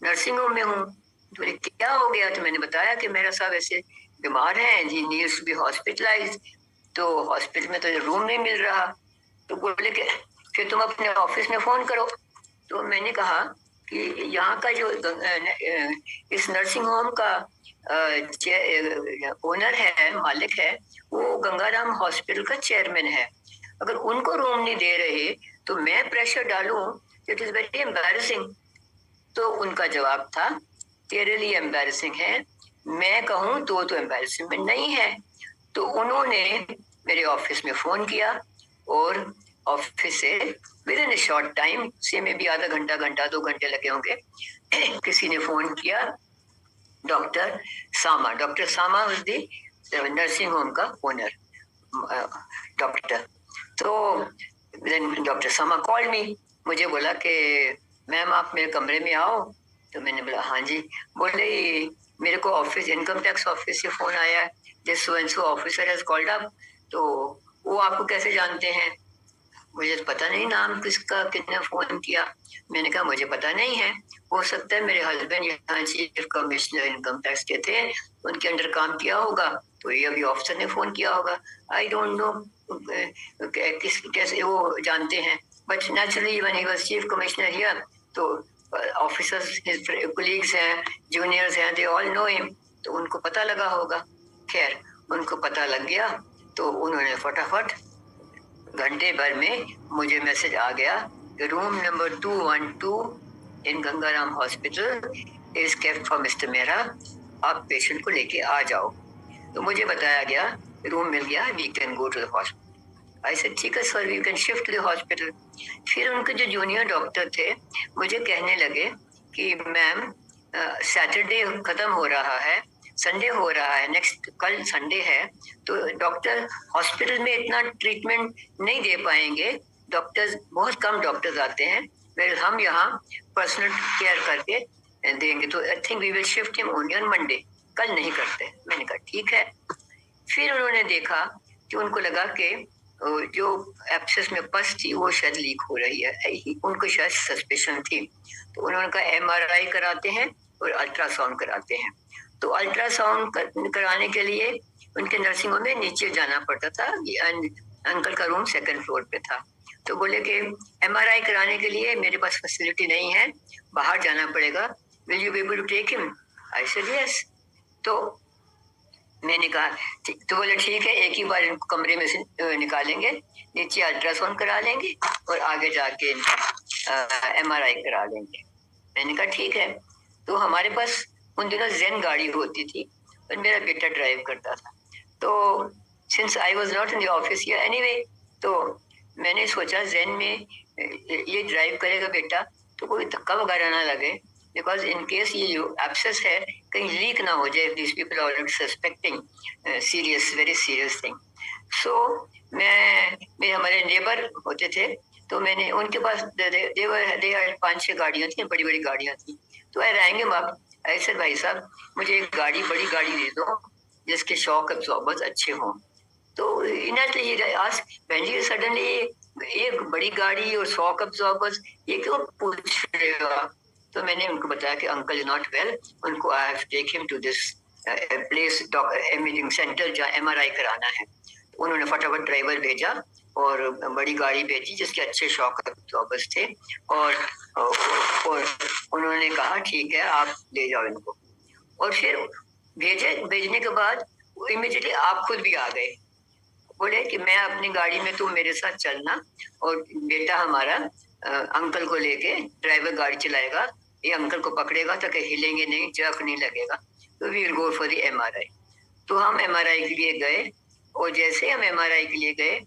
नर्सिंग होम में हूँ। तो बोले क्या हो गया। तो मैंने बताया कि मेरा साहब ऐसे बीमार है, he needs to be hospitalised. तो हॉस्पिटल में तो रूम नहीं मिल रहा। तो बोले कि फिर तुम अपने ऑफिस में फोन करो। तो मैंने कहा कि यहाँ का जो इस नर्सिंग होम का ओनर है, मालिक है, वो गंगाराम हॉस्पिटल का चेयरमैन है। अगर उनको रूम नहीं दे रहे तो मैं प्रेशर डालूं, इट इज वेरी एम्बैरेसिंग। तो उनका जवाब था तेरे लिए एम्बैरेसिंग है, मैं कहूँ तो एम्बैरेसिंग नहीं है। तो उन्होंने मेरे ऑफिस में फोन किया और ऑफिस से with in A short time से में भी आधा घंटा 2 घंटे लगे होंगे, किसी ने फोन किया, doctor Sama was the nursing home का ओनर डॉक्टर। तो देन डॉक्टर सामा कॉल्ड मी, मुझे बोला कि मैम आप मेरे कमरे में आओ। तो मैंने बोला हाँ जी। बोले मेरे को ऑफिस इनकम टैक्स ऑफिस से फोन आया है, this so and so officer has called up. तो वो आपको कैसे जानते हैं। मुझे पता नहीं नाम किसका, किसने फोन किया। मैंने कहा मुझे पता नहीं है, हो सकता है मेरे हस्बैंड यहाँ चीफ कमिश्नर इनकम टैक्स के थे, उनके अंडर काम किया होगा, तो ये अभी ऑफिसर ने फोन किया होगा। आई डोंट नो कैसे वो जानते हैं, but naturally when he was chief commissioner here, तो ऑफिसर्स हिज कोलीग्स हैं, जूनियर्स हैं, दे ऑल नो हिम, तो उनको पता लगा होगा। खैर उनको पता लग गया तो उन्होंने फटाफट घंटे भर में मुझे मैसेज आ गया कि room number 212 in Gangaram hospital is kept for mister Mehra, आप पेशेंट को लेके आ जाओ। तो मुझे बताया गया, रूम मिल गया, we can go to the hospital. I said ठीक है sir, we can shift to the hospital. फिर उनके जो जूनियर डॉक्टर थे मुझे कहने लगे कि मैम सैटरडे खत्म हो रहा है, संडे हो रहा है, नेक्स्ट कल संडे है, तो डॉक्टर हॉस्पिटल में इतना ट्रीटमेंट नहीं दे पाएंगे। डॉक्टर्स बहुत कम डॉक्टर्स आते हैं, फिर हम यहाँ पर्सनल केयर करके देंगे। तो I think we will shift him only on Monday, कल नहीं करते। मैंने कहा ठीक है। फिर उन्होंने देखा कि उनको लगा कि जो एब्सेस में पस थी वो शायद लीक हो रही है, उनको शायद सस्पेशन थी। तो उन्होंने कहा एमआरआई कराते हैं और अल्ट्रासाउंड कराते हैं। तो अल्ट्रासाउंड कराने के लिए उनके नर्सिंग होम में नीचे जाना पड़ता था, अंकल का रूम सेकंड फ्लोर पे था। तो बोले कि एमआरआई कराने के लिए मेरे पास फैसिलिटी नहीं है, बाहर जाना पड़ेगा, will you be able to take him? I said yes. तो मैंने कहा तो बोले ठीक है, एक ही बार इनको कमरे में से निकालेंगे, नीचे अल्ट्रासाउंड करा लेंगे और आगे जाके एमआरआई करा लेंगे। मैंने कहा ठीक है। तो हमारे पास उन दिनों जेन गाड़ी होती थी और मेरा बेटा ड्राइव करता था। तो since I was not in the office here anyway, तो मैंने सोचा जेन में ये ड्राइव करेगा बेटा तो कोई धक्का वगैरह ना लगे, बिकॉज इन केस ये जो एब्सेस है कहीं लीक ना हो जाए, this people are already suspecting serious, very serious thing. So मैं हमारे नेबर होते थे, तो मैंने उनके पास दे 5-6 गाड़ियां थी, बड़ी बड़ी गाड़ियां थी। तो आई रैंग हिम अप, ऐसे भाई साहब मुझे एक गाड़ी, बड़ी गाड़ी दे दो जिसके शॉक अब्जॉर्बर्स अच्छे हों। तो इनएटली he ask when you suddenly एक बड़ी गाड़ी और शॉक अब्जॉर्बर्स ये क्यों पूछ रहे हो आप? तो मैंने उनको बताया कि अंकल इज नॉट वेल, उनको I have take him to this place imaging centre जहाँ एमआरआई कराना है। तो उन्होंने फटाफट ड्राइवर भेजा और बड़ी गाड़ी भेजी जिसके अच्छे शॉक अब्जॉर्बर्स थे, और उन्होंने कहा ठीक है आप ले जाओ इनको। और फिर भेजने के बाद इमीडिएटली आप खुद भी आ गए, बोले कि मैं अपनी गाड़ी में, तुम मेरे साथ चलना और बेटा हमारा अंकल को लेके, ड्राइवर गाड़ी चलाएगा, ये अंकल को पकड़ेगा ताकि हिलेंगे नहीं, जर्क नहीं लगेगा, तो we will go for the MRI. तो हम एमआरआई के लिए गए और जैसे हम एमआरआई के लिए गए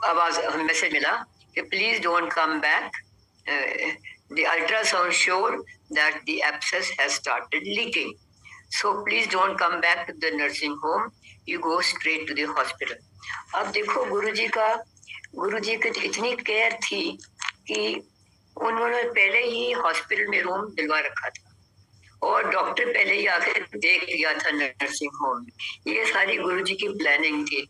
आवाज मैसेज मिला कि please don't come back, the ultrasound showed that the abscess has started leaking, so please don't come back to the nursing home, you go straight to the hospital. अब देखो गुरुजी की इतनी केयर थी कि उन्होंने पहले ही हॉस्पिटल में रूम दिलवा रखा था और डॉक्टर पहले ही आकर देख लिया था नर्सिंग होम में। ये सारी गुरुजी की प्लानिंग थी।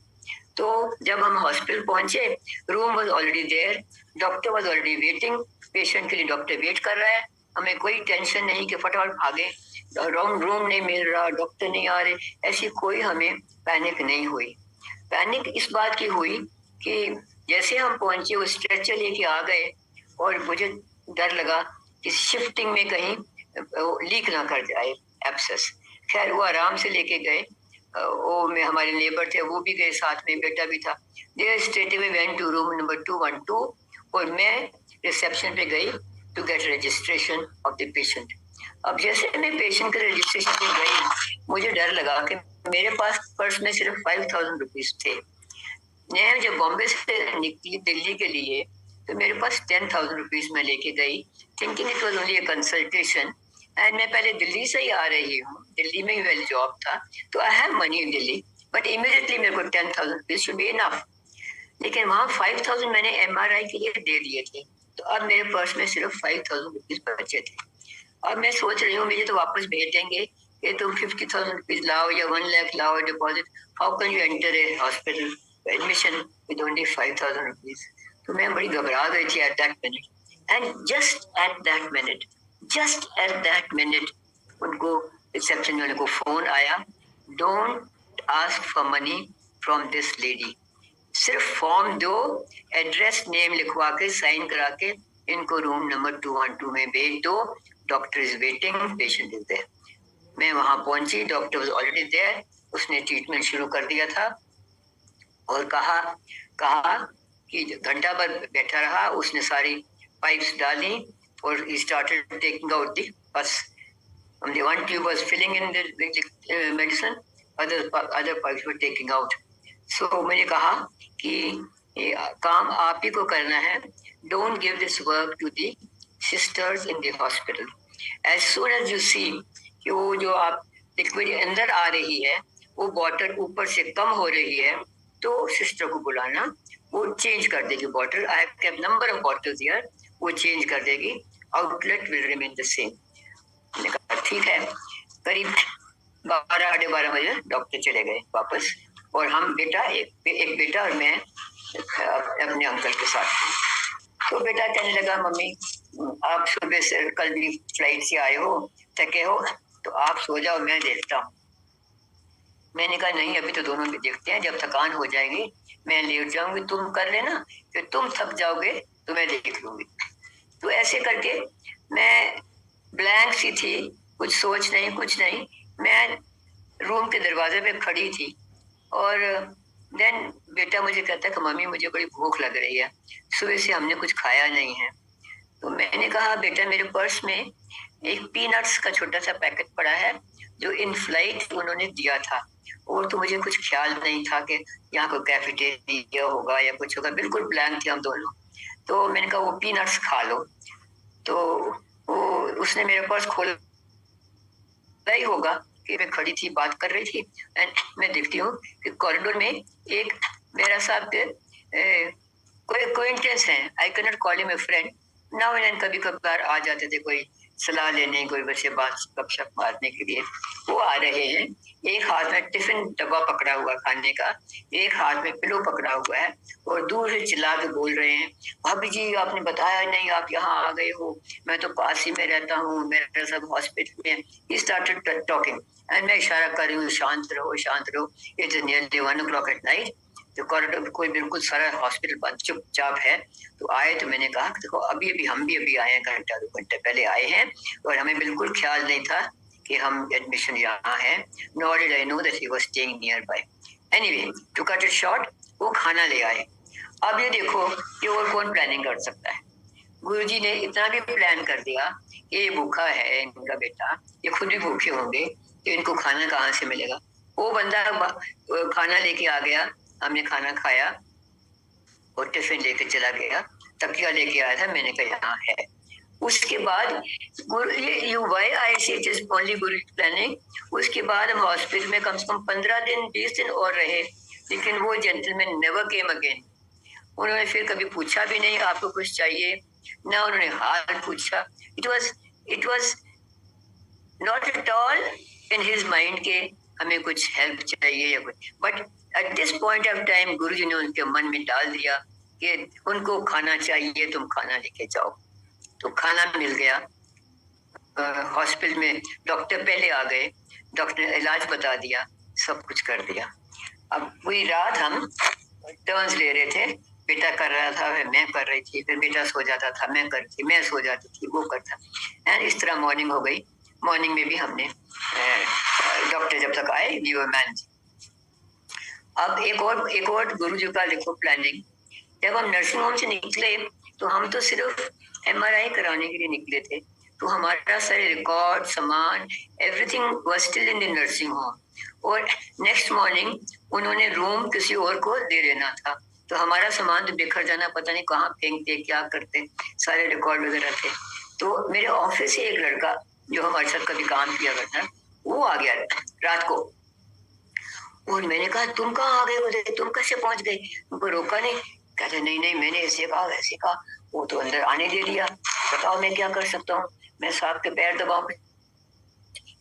तो जब हम हॉस्पिटल पहुंचे, room was already there, doctor was already waiting, patient के लिए डॉक्टर वेट कर रहा है। हमें कोई टेंशन नहीं कि फटाफट भागे, रूम नहीं मिल रहा, डॉक्टर नहीं आ रहे, ऐसी कोई हमें पैनिक नहीं हुई। पैनिक इस बात की हुई कि जैसे हम पहुंचे वो स्ट्रेचर लेके आ गए और मुझे डर लगा कि शिफ्टिंग में कहीं लीक ना कर जाए एब्सेस। खैर वो आराम से लेके गए, वो में हमारे नेबर थे वो भी गए साथ में, बेटा भी था। They straight away went to room number 212 और मैं रिसेप्शन पे गई to get registration of the patient. अब जैसे मैं पेशेंट के रजिस्ट्रेशन पे गई, मुझे डर लगा कि मेरे पास पर्स में सिर्फ 5,000 रुपीज थे। मैं जब बॉम्बे से निकली दिल्ली के लिए तो मेरे पास 10,000 रुपीज मैं लेके गई, thinking it was only a consultation, and मैं पहले दिल्ली से ही आ रही हूँ, दिल्ली में ही मेरा जॉब था, तो I have money in Delhi, but immediately मेरे को 10,000 रुपीज शुड बी इनफ। लेकिन वहाँ 5,000 मैंने एमआरआई के लिए दे दिए थे, तो अब मेरे पर्स में सिर्फ 5,000 रुपीज बचे थे। अब मैं सोच रही हूँ मुझे तो वापस भेज देंगे कि तुम 50,000 रुपीज लाओ या 1 लाख लाओ deposit, how can you enter a hospital admission with only 5,000 rupees. तो मैं बड़ी घबरा गई थी at that minute, and just at that minute उनको रिसेप्शन वाले को फोन आया, don't ask for money from this lady, सिर्फ फॉर्म दो, एड्रेस नेम लिखवा के साइन करा के इनको रूम नंबर 212 में भेज दो, doctor is waiting, patient is there. मैं वहां पहुंची, डॉक्टर वाज ऑलरेडी देयर, उसने ट्रीटमेंट शुरू कर दिया था और कहा कि घंटा भर बैठा रहा, उसने सारी पाइप्स डाली और he started taking out the pus. The one tube was filling in the medicine, other pipes were taking out. So मैंने कहा कि काम आप ही को करना है, don't give this work to the sisters in the hospital. As soon as you see कि वो जो आप लिक्विड अंदर आ रही है, वो बॉटल ऊपर से कम हो रही है, तो सिस्टर को बुलाना, वो चेंज कर देगी bottle. I have kept number of bottles here, वो चेंज कर देगी, outlet will remain the same. मैंने कहा ठीक है। करीब 12 साढ़े 12 बजे डॉक्टर चले गए वापस, और हम बेटा एक बेटा और मैं अपने अंकल के साथ थे। तो बेटा कहने लगा, मम्मी आप सुबह से कल भी फ्लाइट से आए हो, थके हो, तो आप सो जाओ, मैं देखता हूँ। मैंने कहा नहीं, अभी तो दोनों भी देखते हैं, जब थकान हो जाएगी मैं लेट जाऊंगी, तुम कर लेना, फिर तुम थक जाओगे तो मैं देख लूंगी। तो ऐसे करके मैं ब्लैंक सी थी, कुछ सोच नहीं, कुछ नहीं। मैं रूम के दरवाजे पे खड़ी थी, और देन बेटा मुझे कहता है कि मम्मी मुझे बड़ी भूख लग रही है, सुबह से हमने कुछ खाया नहीं है। तो मैंने कहा बेटा मेरे पर्स में एक पीनट्स का छोटा सा पैकेट पड़ा है, जो इन फ्लाइट उन्होंने दिया था, और तो मुझे कुछ ख्याल नहीं था कि यहाँ कोई कैफेटेरिया होगा या कुछ होगा, बिल्कुल ब्लैंक थे हम दोनों। तो मैंने कहा वो पीनट्स खा लो। तो वो उसने मेरे पर्स खोला ही होगा कि मैं खड़ी थी, बात कर रही थी, एंड मैं देखती हूँ कि कॉरिडोर में एक मेरा साहब के कोई अक्वेंटेंस है, आई can not call him a friend, now and कभी कभार आ जाते थे, कोई सलाह लेने, कोई बच्चे बात गपशप मारने के लिए। वो आ रहे हैं, एक हाथ में टिफिन डब्बा पकड़ा हुआ खाने का, एक हाथ में पिलो पकड़ा हुआ है, और दूर से चिल्ला के बोल रहे हैं, भाभी जी आपने बताया नहीं, आप यहाँ आ गए हो, मैं तो पास ही में रहता हूँ, मेरा सब हॉस्पिटल में। ही स्टार्टेड टॉकिंग, एंड मैं इशारा कर रही हूँ शांत रहो, शांत रहो। It is nearly 1 o'clock at night. तो कॉरिडोर कोई बिल्कुल सारा हॉस्पिटल बंद चुपचाप है। तो आए, तो मैंने कहा देखो अभी अभी हम भी अभी आए हैं, घंटा 2 घंटे पहले आए हैं, और हमें बिल्कुल ख्याल नहीं था कि हम एडमिशन यहाँ है, nor did I know that he was staying nearby. Anyway to cut it short, वो खाना ले आए। अब ये देखो कि और कौन प्लानिंग कर सकता है। गुरुजी ने इतना भी प्लान कर दिया कि ये भूखा है इनका बेटा, ये खुद भी भूखे होंगे, तो इनको खाना कहाँ से मिलेगा। वो बंदा खाना लेके आ गया, हमने खाना खाया, और टिफिन लेके चला गया, तकिया लेके आया था, मैंने कहा यहाँ है। उसके बाद why I see it is only guru planning. उसके बाद हम हॉस्पिटल में कम से कम 15 दिन 20 दिन और रहे, लेकिन वो जेंटलमैन नेवर केम अगेन। उन्होंने फिर कभी पूछा भी नहीं आपको कुछ चाहिए, ना उन्होंने हाल पूछा। It was not at all in his mind के हमें कुछ हेल्प चाहिए या कुछ, but at this point of time गुरु जी ने उनके मन में डाल दिया कि उनको खाना चाहिए, तुम खाना लेके जाओ। तो खाना मिल गया। हॉस्पिटल में डॉक्टर पहले आ गए, डॉक्टर ने इलाज बता दिया, सब कुछ कर दिया। अब पूरी रात हम टर्न्स ले रहे थे, बेटा कर रहा था, मैं कर रही थी, फिर बेटा सो जाता था, मैं सो जाती थी, वो करता, एंड इस तरह मॉर्निंग हो गई। मॉर्निंग में भी हमने डॉक्टर जब तक आए वी वर मैनेजिंग। अब एक और गुरु जी का देखो प्लानिंग। जब हम नर्सिंग होम से निकले, तो हम तो सिर्फ MRI कराने के लिए निकले थे, तो हमारा सारे रिकॉर्ड, सामान, everything was still in the nursing home, और नेक्स्ट मॉर्निंग उन्होंने रूम किसी और को दे देना था। तो हमारा सामान तो बिखर जाना, पता नहीं कहाँ फेंकते, क्या करते, सारे रिकॉर्ड वगैरह थे। तो मेरे ऑफिस से एक लड़का जो हमारे साथ कभी काम किया करता, वो आ गया रात को, और मैंने कहा तुम कहाँ आ गए उधर, तुम कैसे पहुंच गए, उनको रोका नहीं। कहते नहीं नहीं मैंने ऐसे कहा वैसे कहा, वो तो अंदर आने दे दिया, बताओ मैं क्या कर सकता हूँ, मैं साहब के पैर दबाऊं।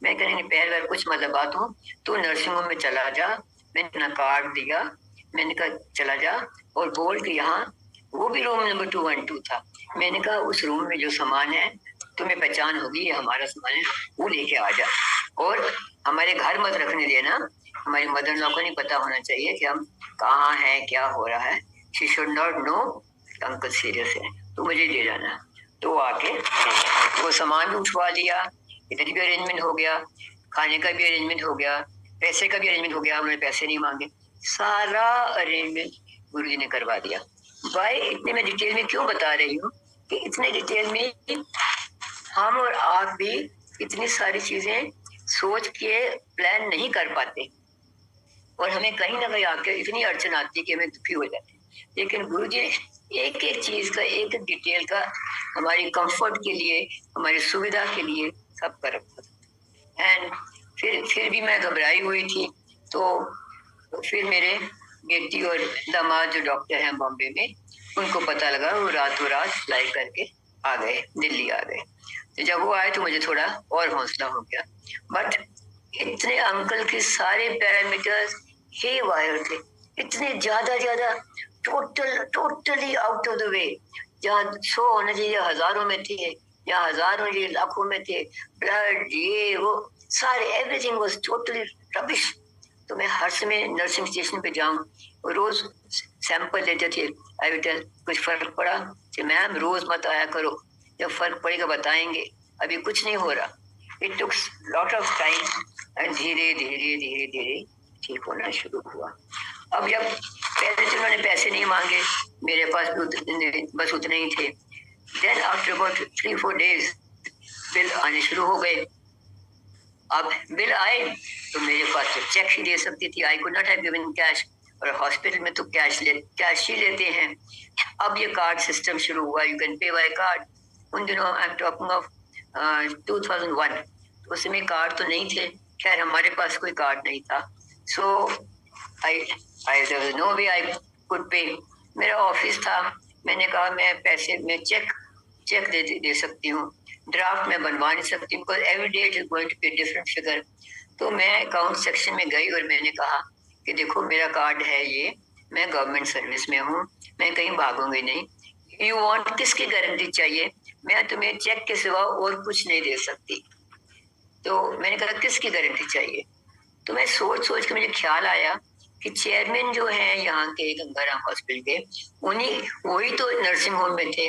मैं कहने पैर वैर कुछ मत दबाता हूँ, तू नर्सिंग होम में चला जा। मैंने अपना कार्ड दिया, मैंने कहा चला जा, और बोल के यहाँ, वो भी रूम नंबर 212 था। मैंने कहा उस रूम में जो सामान है तुम्हें पहचान होगी, ये हमारा सामान है, वो लेके आ जा, और हमारे घर मत रखने देना। हमारी मदर लॉ को नहीं पता होना चाहिए कि हम कहाँ हैं, क्या हो रहा है। She should not know uncle serious है, तो मुझे ले जाना। तो आके वो सामान भी उठवा लिया, इधर भी अरेंजमेंट हो गया, खाने का भी अरेंजमेंट हो गया, पैसे का भी अरेंजमेंट हो गया, उन्होंने पैसे नहीं मांगे, सारा अरेंजमेंट गुरुजी ने करवा दिया। भाई इतने मैं डिटेल में क्यों बता रही हूँ कि इतने डिटेल में हम और आप भी इतनी सारी चीजें सोच के प्लान नहीं कर पाते, और हमें कहीं ना कहीं आके इतनी अड़चन आती है कि हमें दुखी हो जाते हैं। लेकिन गुरु जी एक एक चीज का, एक एक डिटेल का हमारी कंफर्ट के लिए, हमारी सुविधा के लिए सब कर रखा था। एंड फिर भी मैं घबराई हुई थी। तो फिर मेरे बेटी और दामाद जो डॉक्टर हैं बॉम्बे में, उनको पता लगा, वो रातों रात फ्लाई करके आ गए, दिल्ली आ गए। तो जब वो आए तो मुझे थोड़ा और हौसला हो गया। बट इतने अंकल के सारे पैरामीटर्स हे वायर थे, इतने ज्यादा totally out of the way. जहाँ 100 होना चाहिए हजारों में थे, या हजारों ये लाखों में थे। ब्लड ये वो सारे, एवरीथिंग वाज टोटली रबिश। तो मैं हर समय नर्सिंग स्टेशन पे जाऊं, रोज सैंपल लेते थे। आई विल टेल, कुछ फर्क पड़ा कि मैम रोज मत आया करो, जब फर्क पड़ेगा बताएंगे, अभी कुछ नहीं हो रहा। It took lot of time and धीरे धीरे धीरे धीरे ठीक होना शुरू हुआ। अब जब पहले तो उन्होंने पैसे नहीं मांगे, मेरे पास बस उतने ही थे। Then after about 3-4 days bill आने शुरू हो गए। अब बिल आए तो मेरे पास तो चेक ही दे सकती थी, I could not have given cash, और हॉस्पिटल में तो कैश ही लेते हैं। अब ये कार्ड सिस्टम शुरू हुआ, you can pay by card. उन दिनों आई एम टॉकिंग ऑफ 2001, तो उसमें कार्ड तो नहीं थे। खैर हमारे पास कोई कार्ड नहीं था, सो I know way I could पे। मेरा ऑफिस था, मैंने कहा मैं पैसे में चेक दे सकती हूँ, ड्राफ्ट में बनवा नहीं सकती, because every day it is going to be different figure. तो मैं अकाउंट सेक्शन में गई और मैंने कहा कि देखो मेरा कार्ड है ये, मैं गवर्नमेंट सर्विस में हूँ, मैं कहीं भागूंगी नहीं। यू वांट, किसकी गारंटी चाहिए? मैं तुम्हें चेक के सिवा और कुछ नहीं दे सकती। तो मैंने कहा किसकी गारंटी चाहिए? तो मैं सोच के मुझे ख्याल आया कि चेयरमैन जो है यहाँ के गंगाराम हॉस्पिटल के, वही तो नर्सिंग होम में थे।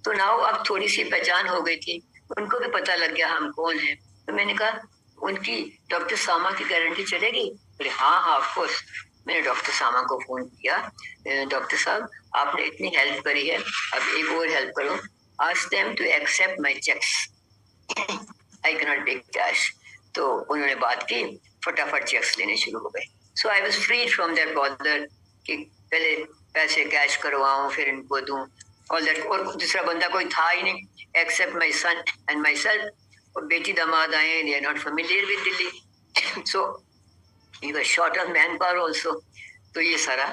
तो नाउ अब थोड़ी सी पहचान हो गई थी, उनको भी पता लग गया हम कौन है। तो मैंने कहा उनकी डॉक्टर सामा की गारंटी चलेगी? बोले हाँ ऑफ कोर्स। मैंने डॉक्टर सामा को फोन किया, डॉक्टर साहब आपने इतनी हेल्प करी है, अब एक और हेल्प करो, ask them to accept my cheques, I can not take cash. तो उन्होंने बात की, फटाफट चेक्स लेने शुरू हो गए। So I was free from that bother कि पहले पैसे कैश करवाऊं फिर इनको दूं, ऑल दैट। और दूसरा बंदा कोई था ही नहीं except my son and myself. और बेटी दामाद आए, they are not familiar with Delhi, so he was short of manpower also. तो ये सारा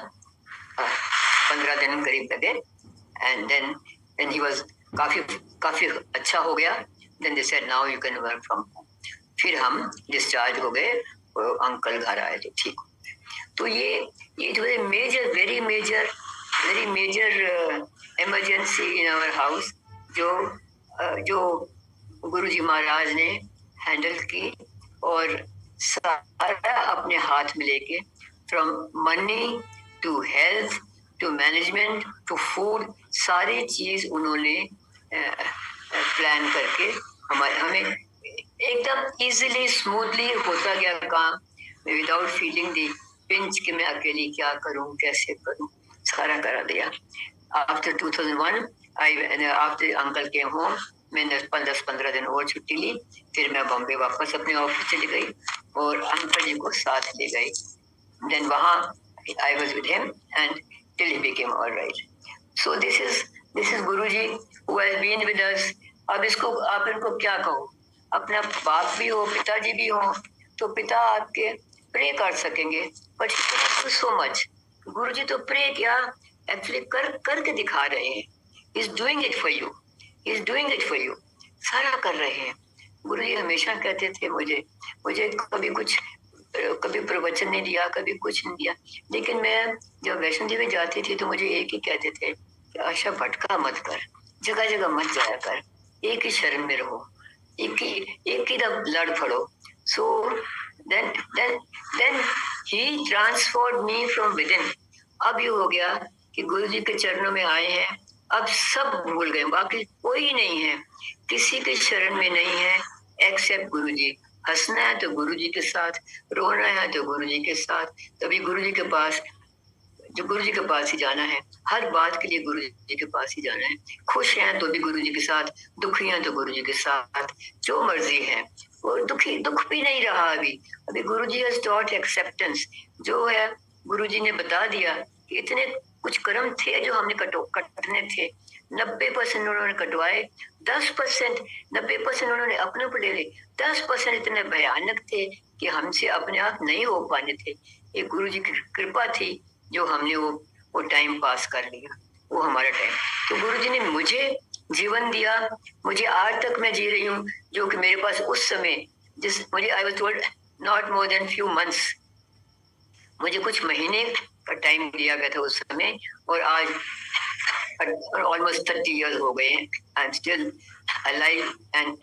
15 दिन करीब लगे, एंड देन ही वाज काफी अच्छा हो गया। Then they said now you can work from home. फिर हम डिस्चार्ज हो गए और अंकल घर आए तो ठीक। तो ये जो major very major emergency in our house जो गुरुजी महाराज ने हैंडल की, और सारा अपने हाथ में लेके, from money to health to management to food, सारी चीज उन्होंने प्लान करके हमें एकदम इजीली स्मूथली होता गया काम, विदाउट फीलिंग दी पिंच कि मैं अकेली क्या करूं, कैसे करूं, सारा करा दिया। आफ्टर 2001 आफ्टर अंकल के होम, मैंने 10-15 दिन और छुट्टी ली, फिर मैं बॉम्बे वापस अपने ऑफिस चली गई और अंकल जी को साथ ले गई। देन वहाँ I was with him and till he became all right. So this is Guruji who has been with us. अब इसको आप इनको क्या कहो, अपना बाप भी हो, पिताजी भी हो, तो पिता आपके प्रे कर सकेंगे, बट सो मच गुरुजी तो प्रे क्या, एक्चुअली करके दिखा रहे हैं। He is doing it for you. He is doing it for you. सारा कर रहे हैं। गुरुजी हमेशा कहते थे मुझे कभी प्रवचन नहीं दिया, कभी कुछ नहीं दिया, लेकिन मैं जब वैष्णो देवी जाती थी तो मुझे एक ही कहते थे कि आशा भटका मत कर, जगह जगह मत जाया कर, एक ही शरण में रहो, एक ही लड़ पड़ो। So then he transformed me from within. अब ये हो गया कि गुरु जी के चरणों में आए हैं, अब सब भूल गए, बाकी कोई नहीं है, किसी के शरण में नहीं है एक्सेप्ट गुरु जी। हंसना है तो गुरु जी के साथ, रोना है तो गुरु जी के साथ, तभी गुरु जी के पास ही जाना है, हर बात के लिए गुरु जी के पास ही जाना है। खुश हैं तो भी गुरु जी के साथ, दुखी हैं तो गुरु जी के साथ, जो मर्जी है। और दुख भी नहीं रहा अभी गुरु जी हैज टॉट एक्सेप्टेंस, जो है गुरु जी ने बता दिया कि इतने कुछ कर्म थे जो हमने कटने थे, 90% उन्होंने कटवाए, 10% 90% उन्होंने अपने ऊपर ले लिए, 10% इतने भयानक थे कि हमसे अपने आप नहीं हो पाने थे। ये गुरु जी की कृपा थी जो हमने वो टाइम पास कर लिया, वो हमारा टाइम। तो गुरु जी ने मुझे जीवन दिया, मुझे आज तक मैं जी रही हूँ, जो कि मेरे पास उस समय जिस मुझे I was told not more than few months, मुझे कुछ महीने का टाइम दिया गया था उस समय, और आज ऑलमोस्ट 30 इयर्स हो गए हैं, I am still alive and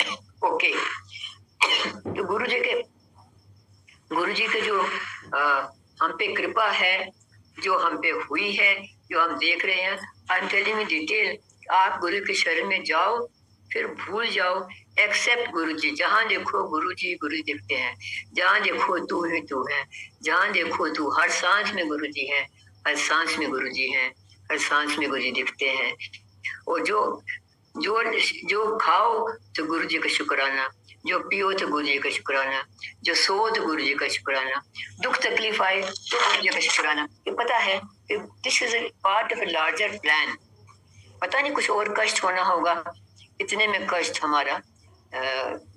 okay. तो गुरु जी के जो हम पे कृपा है, जो हम पे हुई है, जो हम देख रहे हैं, I am telling in detail. आप गुरु के शरण में जाओ, फिर भूल जाओ, एक्सेप्ट गुरु जी। जहां देखो गुरु जी दिखते हैं, जहां देखो तू ही तू है, जहां देखो तू, हर सांस में गुरु जी है, हर सांस में गुरु जी है, हर सांस में गुरु जी दिखते हैं। और जो जो जो खाओ तो गुरु जी का शुक्राना, जो पियो तो गुरु जी का शुक्राना, जो सो तो गुरु जी का शुक्राना, दुख तकलीफ आए तो गुरु जी का शुक्राना। ये पता है this is part of a larger plan. पता नहीं कुछ और कष्ट होना होगा, इतने में कष्ट हमारा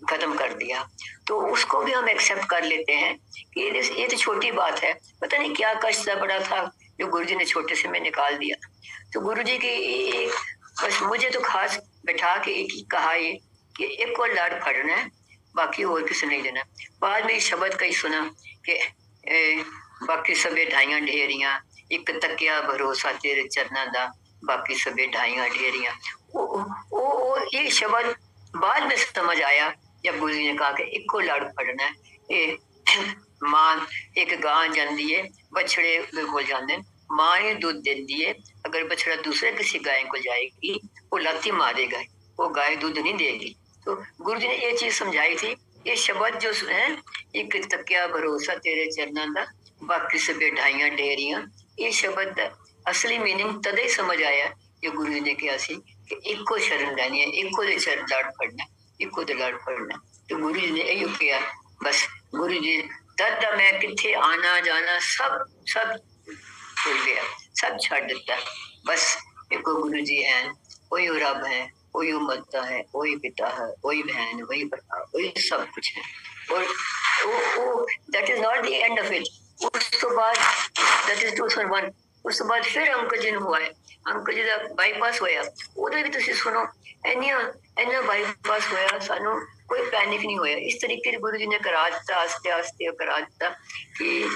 खत्म कर दिया, तो उसको भी हम एक्सेप्ट कर लेते हैं कि ये तो छोटी बात है। पता नहीं क्या कष्ट सा बड़ा था जो गुरु जी ने छोटे से में निकाल दिया। तो गुरु जी की बस मुझे तो खास बैठा के एक ही कहा ये कि एक और लाड फड़ना है, बाकी और किसी नहीं देना। बाद में शब्द कई सुना कि बाकी सबे ढाइयां ढेरियां, एक तकिया भरोसा तेरे चरना दा, बाकी सबे ढाइयां ढेरियां। वो ये शब्द बाद में समझ आया जब गुरु जी ने कहा कि एक को लाड़ फड़ना है। ये मां एक गां जाती है, बछड़े को जाते, मां ही दूध देती है, अगर बछड़ा दूसरे किसी गाय को जाएगी वो लाती मारेगा, वो गाय दूध नहीं देगी। तो गुरु जी ने ये चीज समझाई थी। ये शब्द जो है, एक तकिया भरोसा तेरे चरना दा, बाकी सबे ढाइयां ढेरियां, ये शब्द असली मीनिंग तद ही समझ आया जो गुरु जी ने कहा सी कि एक को शरण लेनी है, एक को शरण लाड़ फड़ना, एक को लाड़ फड़ना। तो गुरु जी ने यही किया। बस गुरु जी तद मैं किथे आना जाना सब सब भूल गया, सब छड़ दिता। बस एक गुरु जी है, वही रब है, वही माता है, वही पिता है, वही बहन, वही भरा, वही सब कुछ है। और वो that is not the end of it. उस तो बाद दैट इज 2001। ਉਸ ਤੋਂ ਬਾਅਦ ਫਿਰ ਅੰਕਲ ਜੀ ਨੂੰ ਹੋਇਆ, ਅੰਕਲ ਜੀ ਦਾ ਬਾਈਪਾਸ ਹੋਇਆ। ਉਹਦੇ ਵੀ ਤੁਸੀਂ ਸੁਣੋ, ਇੰਨਾ ਬਾਈਪਾਸ ਹੋਇਆ, ਸਾਨੂੰ ਕੋਈ ਪੈਨਿਕ ਨਹੀਂ ਹੋਇਆ। ਇਸ ਤਰੀਕੇ ਗੁਰੂ ਜੀ ਨੇ ਕਰਾ ਦਿੱਤਾ, ਆਸਤੇ ਆਸਤੇ ਕਰਾ ਦਿੱਤਾ ਕਿ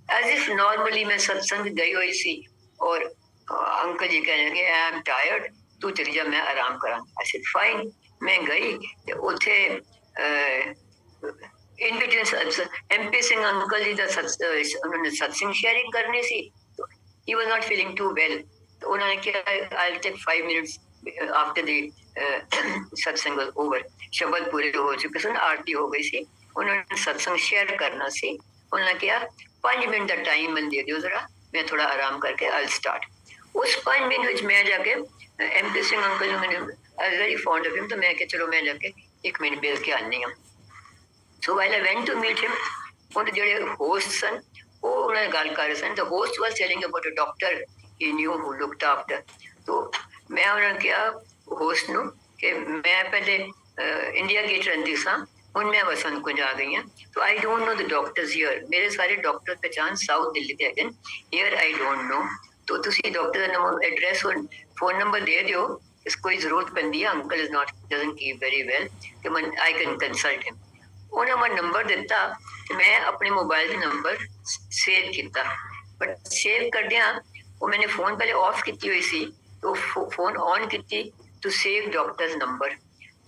ਐਜ਼ ਇਫ ਨॉर्मली मैं सत्संग गई हुई सी। और अंकल जी कहने लगे आई एम टायर्ड, तू चली जा, मैं आराम करा। I said fine. मैं गई ते उथे in between MP Singh uncle ji का उन्होंने सत्संग शेयरिंग करनी सी। He was not feeling too well. तो उन्होंने कहा I'll take 5 minutes after the सत्संग was over। शब्द पूरे हो चुके सन, आरती हो गई सी, उन्होंने सत्संग शेयर करना सी। उन्होंने कहा 5 मिनट का टाइम मैंने दे दियो जरा, मैं थोड़ा आराम करके I'll start। उस 5 मिनट ਵਿੱਚ मैं जाके एमपी सिंह अंकल मैंने I was very fond of him, तो मैं चलो मैं जाके 1 मिनट मिल के आनी हूँ। So while I went to meet him, उन्होंने ਜਿਹੜੇ host सन वो उन्होंने गल कर रहे सन। The host was telling about a doctor he knew who looked after। तो मैं उन्होंने कहा होस्ट ਨੂੰ कि मैं पहले इंडिया गेट रहती सा, ਹੁਣ मैं वसंत कुंज आ गई हूँ। तो आई don't know the doctors here, मेरे सारे डॉक्टर पहचान साउथ दिल्ली के हैं, हियर आई डोंट नो। तो ਤੁਸੀਂ डॉक्टर का नंबर एड्रेस और फोन नंबर दे दियो, इस कोई जरूरत पैंदी है, uncle is not doesn't keep very well, कि मैं आई कैन कंसल्ट हिम। उन्हें मैं नंबर दिता, मैं अपने मोबाइल का नंबर सेव किया, बट सेव करदिया वो मैंने फोन पहले ऑफ की हुई सी, तो फोन ऑन की टू सेव डॉक्टर्स नंबर,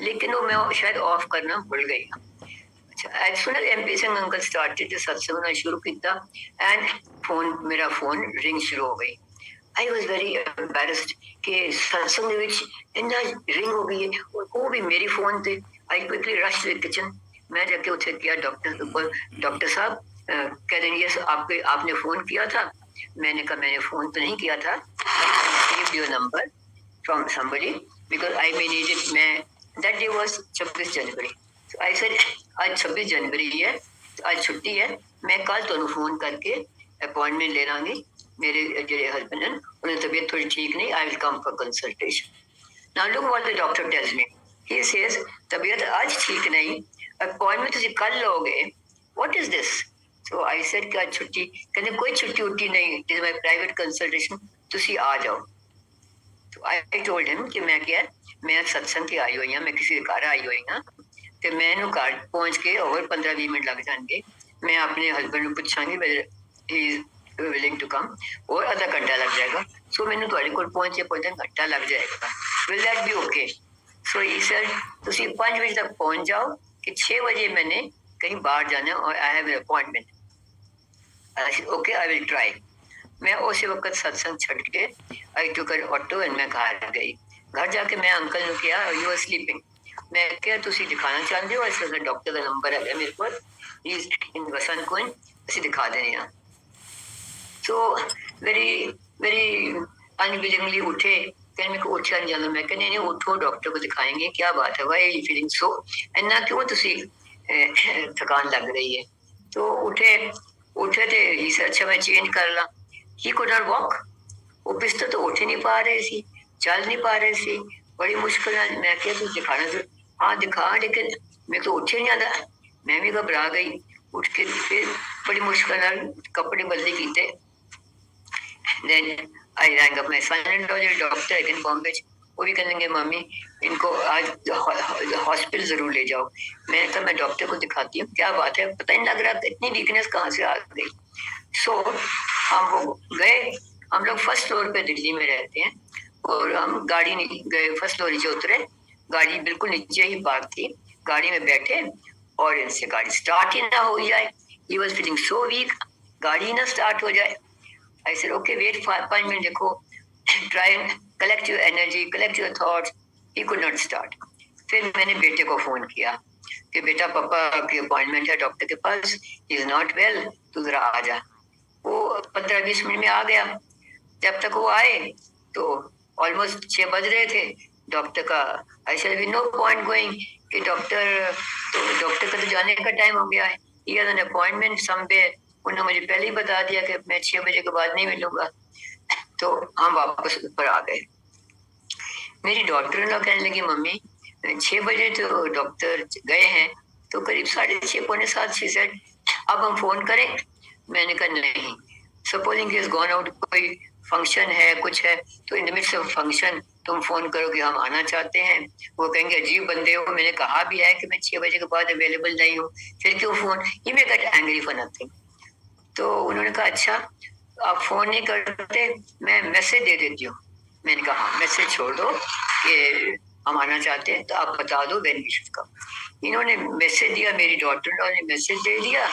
लेकिन वो मैं शायद ऑफ करना भूल गई। अच्छा, as soon as MP Singh uncle started satsang होना शुरू किया एंड मेरा फोन रिंग शुरू हो गई। आई वॉज वेरी एम्बैरेस्ड कि सत्संग इन्ना रिंग हो गई है, और वो भी मेरी फोन से। I quickly rush to kitchen, मैं जाके उसे किया डॉक्टर को, डॉक्टर साहब कह रहे यस आपने फोन किया था। मैंने कहा मैंने फोन तो नहीं किया था, received your number from somebody because I may need it। मैं that day was 26 January. So I said आज 26 जनवरी है, आज छुट्टी है, मैं कल तुहानू फोन करके अपॉइंटमेंट ले लांगी, मेरे जो हस्बैंड हैं उन्हें तबीयत थोड़ी ठीक नहीं, I will come for consultation. Now look what the doctor tells me. He says तबीयत आज ठीक नहीं, अपॉइंटमेंट ਤੁਸੀਂ ਕੱਲ ਲਓਗੇ. What is this? So I said कि आज छुट्टी, कहते कोई छुट्टी उट्टी नहीं, दिस माय प्राइवेट कंसल्टेशन, ਤੁਸੀਂ आ जाओ. तो आई टोल्ड हिम कि मैं क्या, मैं सत्संग ਤੇ आई हुई हाँ, मैं किसी के घर आई हुई हाँ, ਤੇ ਮੈਨੂੰ ਘਰ ਪਹੁੰਚ ਕੇ ਹੋਰ 15-20 ਮਿੰਟ ਲੱਗ ਜਾਣਗੇ. मैं अपने हस्बैंड ਨੂੰ ਪੁੱਛਾਂਗੀ whether he is willing to come, और आधा घंटा लग जाएगा. सो मैंने ਤੁਹਾਡੇ ਕੋਲ ਪਹੁੰਚੇ घंटा लग जाएगा. Will that be okay? So he said ਤੁਸੀਂ 5 बजे तक पहुंच जाओ कि 6 बजे मैंने कहीं बाहर जाना है और I have an appointment. Okay, I will try. मैं उसी वक्त सत्संग छड़ के आई टुक एन ऑटो एंड मैं घर गई. घर जाके मैं अंकल ने किया, यू आर स्लीपिंग. मैं क्या ਤੁਸੀਂ ਦਿਖਾਣਾ ਚਾਹੁੰਦੇ ਹੋ? ਇਸ ਡਾਕਟਰ ਦਾ ਨੰਬਰ ਹੈ ਮੇਰੇ ਕੋਲ, ਹੀ ਇਜ਼ ਇਨ ਵਸਨ ਕੋਇਨ, ਅਸੀਂ ਦਿਖਾ ਦੇਣੇ ਆ. सो वेरी वेरी अनविलिंगली उठे. फिर मेरे को उठा नहीं जाता. मैं कहने नहीं, उठो डॉक्टर को दिखाएंगे, क्या बात है, वाई फीलिंग सो, इन्ना क्यों तुसी थकान लग रही है. तो उठे उठे थे ही से अच्छा मैं चेंज कर ला. He could not walk. वो बिस्तर तो उठ ही नहीं पा रहे सी, चल नहीं पा रहे सी, बड़ी मुश्किल है. मैं क्या तुझे दिखाना तो हाँ दिखा, लेकिन मेरे को उठ ही नहीं आता. मैं भी घबरा गई. उठ के फिर बड़ी मुश्किल कपड़े बदली कीते. Then I rang up my son-in-law, जो डॉक्टर है बॉम्बे, वो भी कहेंगे मम्मी इनको आज हॉस्पिटल जरूर ले जाओ. मैंने कहा मैं डॉक्टर को दिखाती हूँ, क्या बात है, पता नहीं लग रहा इतनी वीकनेस कहाँ से आ गई. सो हम वो गए. हम लोग फर्स्ट फ्लोर पे दिल्ली में रहते हैं, और हम गाड़ी नहीं गए, फर्स्ट फ्लोर नीचे उतरे, गाड़ी बिल्कुल नीचे ही पार्क थी. गाड़ी में बैठे और इनसे गाड़ी स्टार्ट ही ना हो जाए. He was feeling so weak, गाड़ी ना स्टार्ट हो जाए. I said, okay, wait 5 minutes, देखो, try and collect your energy, collect your thoughts. He could not start. फिर मैंने बेटे को फोन किया कि बेटा पापा की अपॉइंटमेंट है डॉक्टर के पास, he is not well, तू जरा आ जा. वो 15-20 मिनट में आ गया. जब तक वो आए तो ऑलमोस्ट 6 बज रहे थे. डॉक्टर का आई सेड भी नो पॉइंट गोइंग, कि डॉक्टर का तो जाने का टाइम हो गया है. he has an appointment somewhere. उन्होंने मुझे पहले ही बता दिया कि मैं 6 बजे के बाद नहीं मिलूंगा. तो हम वापस ऊपर आ गए. मेरी डॉक्टर ने कहने लगी मम्मी 6 बजे तो डॉक्टर गए हैं, तो करीब 6:30 पौने 7 शी सेड अब हम फोन करें. मैंने कहा नहीं, supposing he has gone out, कोई फंक्शन है कुछ है, तो in the midst of function तुम फोन करो कि हम आना चाहते हैं. वो कहेंगे अजीब बंदे हो, मैंने कहा भी है कि मैं 6 बजे के बाद अवेलेबल नहीं हूँ, फिर क्यों phone. He may get angry for nothing. तो उन्होंने कहा अच्छा आप फोन नहीं करते, मैं मैसेज दे देती हूँ. मैंने कहा हाँ मैसेज छोड़ दो कि हम आना चाहते हैं, तो आप बता दो व्हेन वी शुड कम. इन्होंने मैसेज दिया, मेरी डॉक्टर ने मैसेज दे दिया,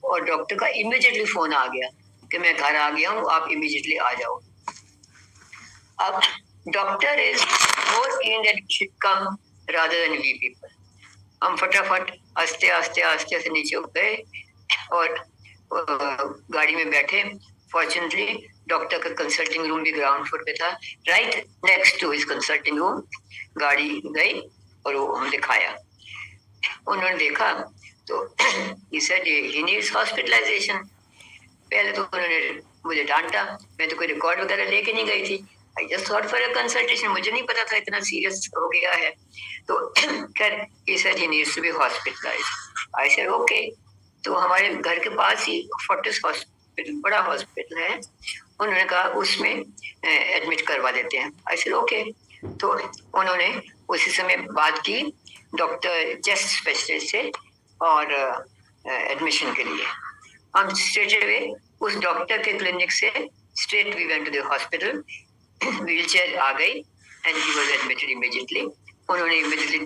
और डॉक्टर का इमीडिएटली फोन आ गया कि मैं घर आ गया हूँ, आप इमीडिएटली आ जाओ. अब doctor is more keen that we should come rather than we people. हम फटाफट आस्ते आस्ते आस्ते से नीचे गए और गाड़ी में बैठे. फॉर्चुनेटली डॉक्टर का कंसल्टिंग रूम भी ग्राउंड फ्लोर पे था, right next to his consulting room. गाड़ी गई और वो हम दिखाया. उन्होंने देखा तो he said he needs hospitalization. पहले तो उन्होंने मुझे डांटा, मैं तो कोई रिकॉर्ड वगैरह लेके नहीं गई थी. I just thought for a consultation, मुझे नहीं पता था इतना सीरियस हो गया है. तो खैर he said he needs to be hospitalized. I said okay. तो हमारे घर के पास ही फोर्टिस हॉस्पिटल, बड़ा हॉस्पिटल है, उन्होंने कहा उसमें एडमिट करवा देते हैं. I said okay. तो उन्होंने उसी समय बात की डॉक्टर चेस्ट स्पेशलिस्ट से और एडमिशन के लिए. हम स्ट्रेट अवे उस डॉक्टर के क्लिनिक से straight we went to the hospital. Wheelchair आ गई and he was admitted immediately. उन्होंने इमीडिएटली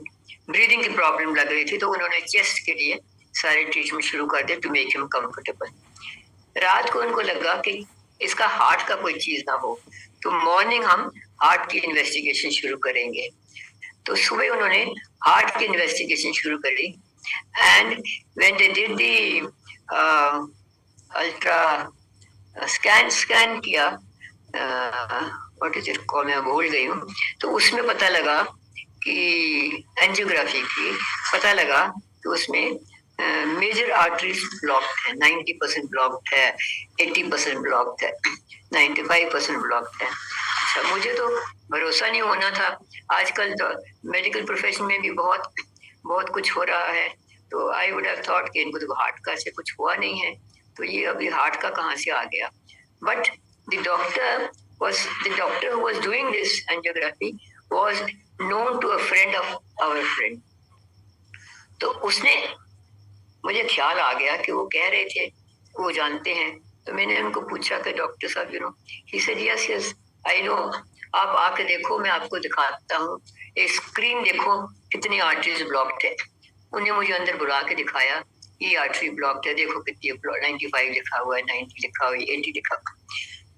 ब्रीदिंग की प्रॉब्लम लग रही थी, तो उन्होंने चेस्ट के लिए सारे ट्रीटमेंट शुरू कर दे टू मेक हिम कंफर्टेबल. रात को उनको लगा कि इसका हार्ट का कोई चीज ना हो, तो मॉर्निंग हम हार्ट की इन्वेस्टिगेशन शुरू करेंगे. तो सुबह उन्होंने हार्ट की इन्वेस्टिगेशन शुरू करी. And when they did the ultra scan किया, व्हाट इज इट कॉल्ड, मैं भूल गई हूँ. तो उसमें पता लगा कि एंजियोग्राफी की पता लगा कि उसमें मेजर आर्टरीज ब्लॉक्ड है, 90% ब्लॉक्ड है, 80% ब्लॉक्ड है. 95% ब्लॉक्ड है। अच्छा, मुझे तो भरोसा नहीं होना था। आजकल तो मेडिकल प्रोफेशन में भी बहुत बहुत कुछ हो रहा है, तो आई वुड हैव थॉट कि इनको तो हार्ट का से कुछ हुआ नहीं है, तो ये अभी हार्ट का कहाँ से आ गया। But the doctor who was doing this angiography was known to a friend of our friend. तो उसने, मुझे ख्याल आ गया कि वो कह रहे थे वो जानते हैं, तो मैंने उनको पूछा कि डॉक्टर साहब he said yes yes I know, आप आके देखो, मैं आपको दिखाता हूँ, एक स्क्रीन देखो कितनी आर्टरीज ब्लॉक्ड है। उन्हें मुझे अंदर बुला के दिखाया, ये आर्टरी ब्लॉक्ड है, देखो कितनी 95 लिखा हुआ है, 90 लिखा हुआ है, 80 लिखा हुआ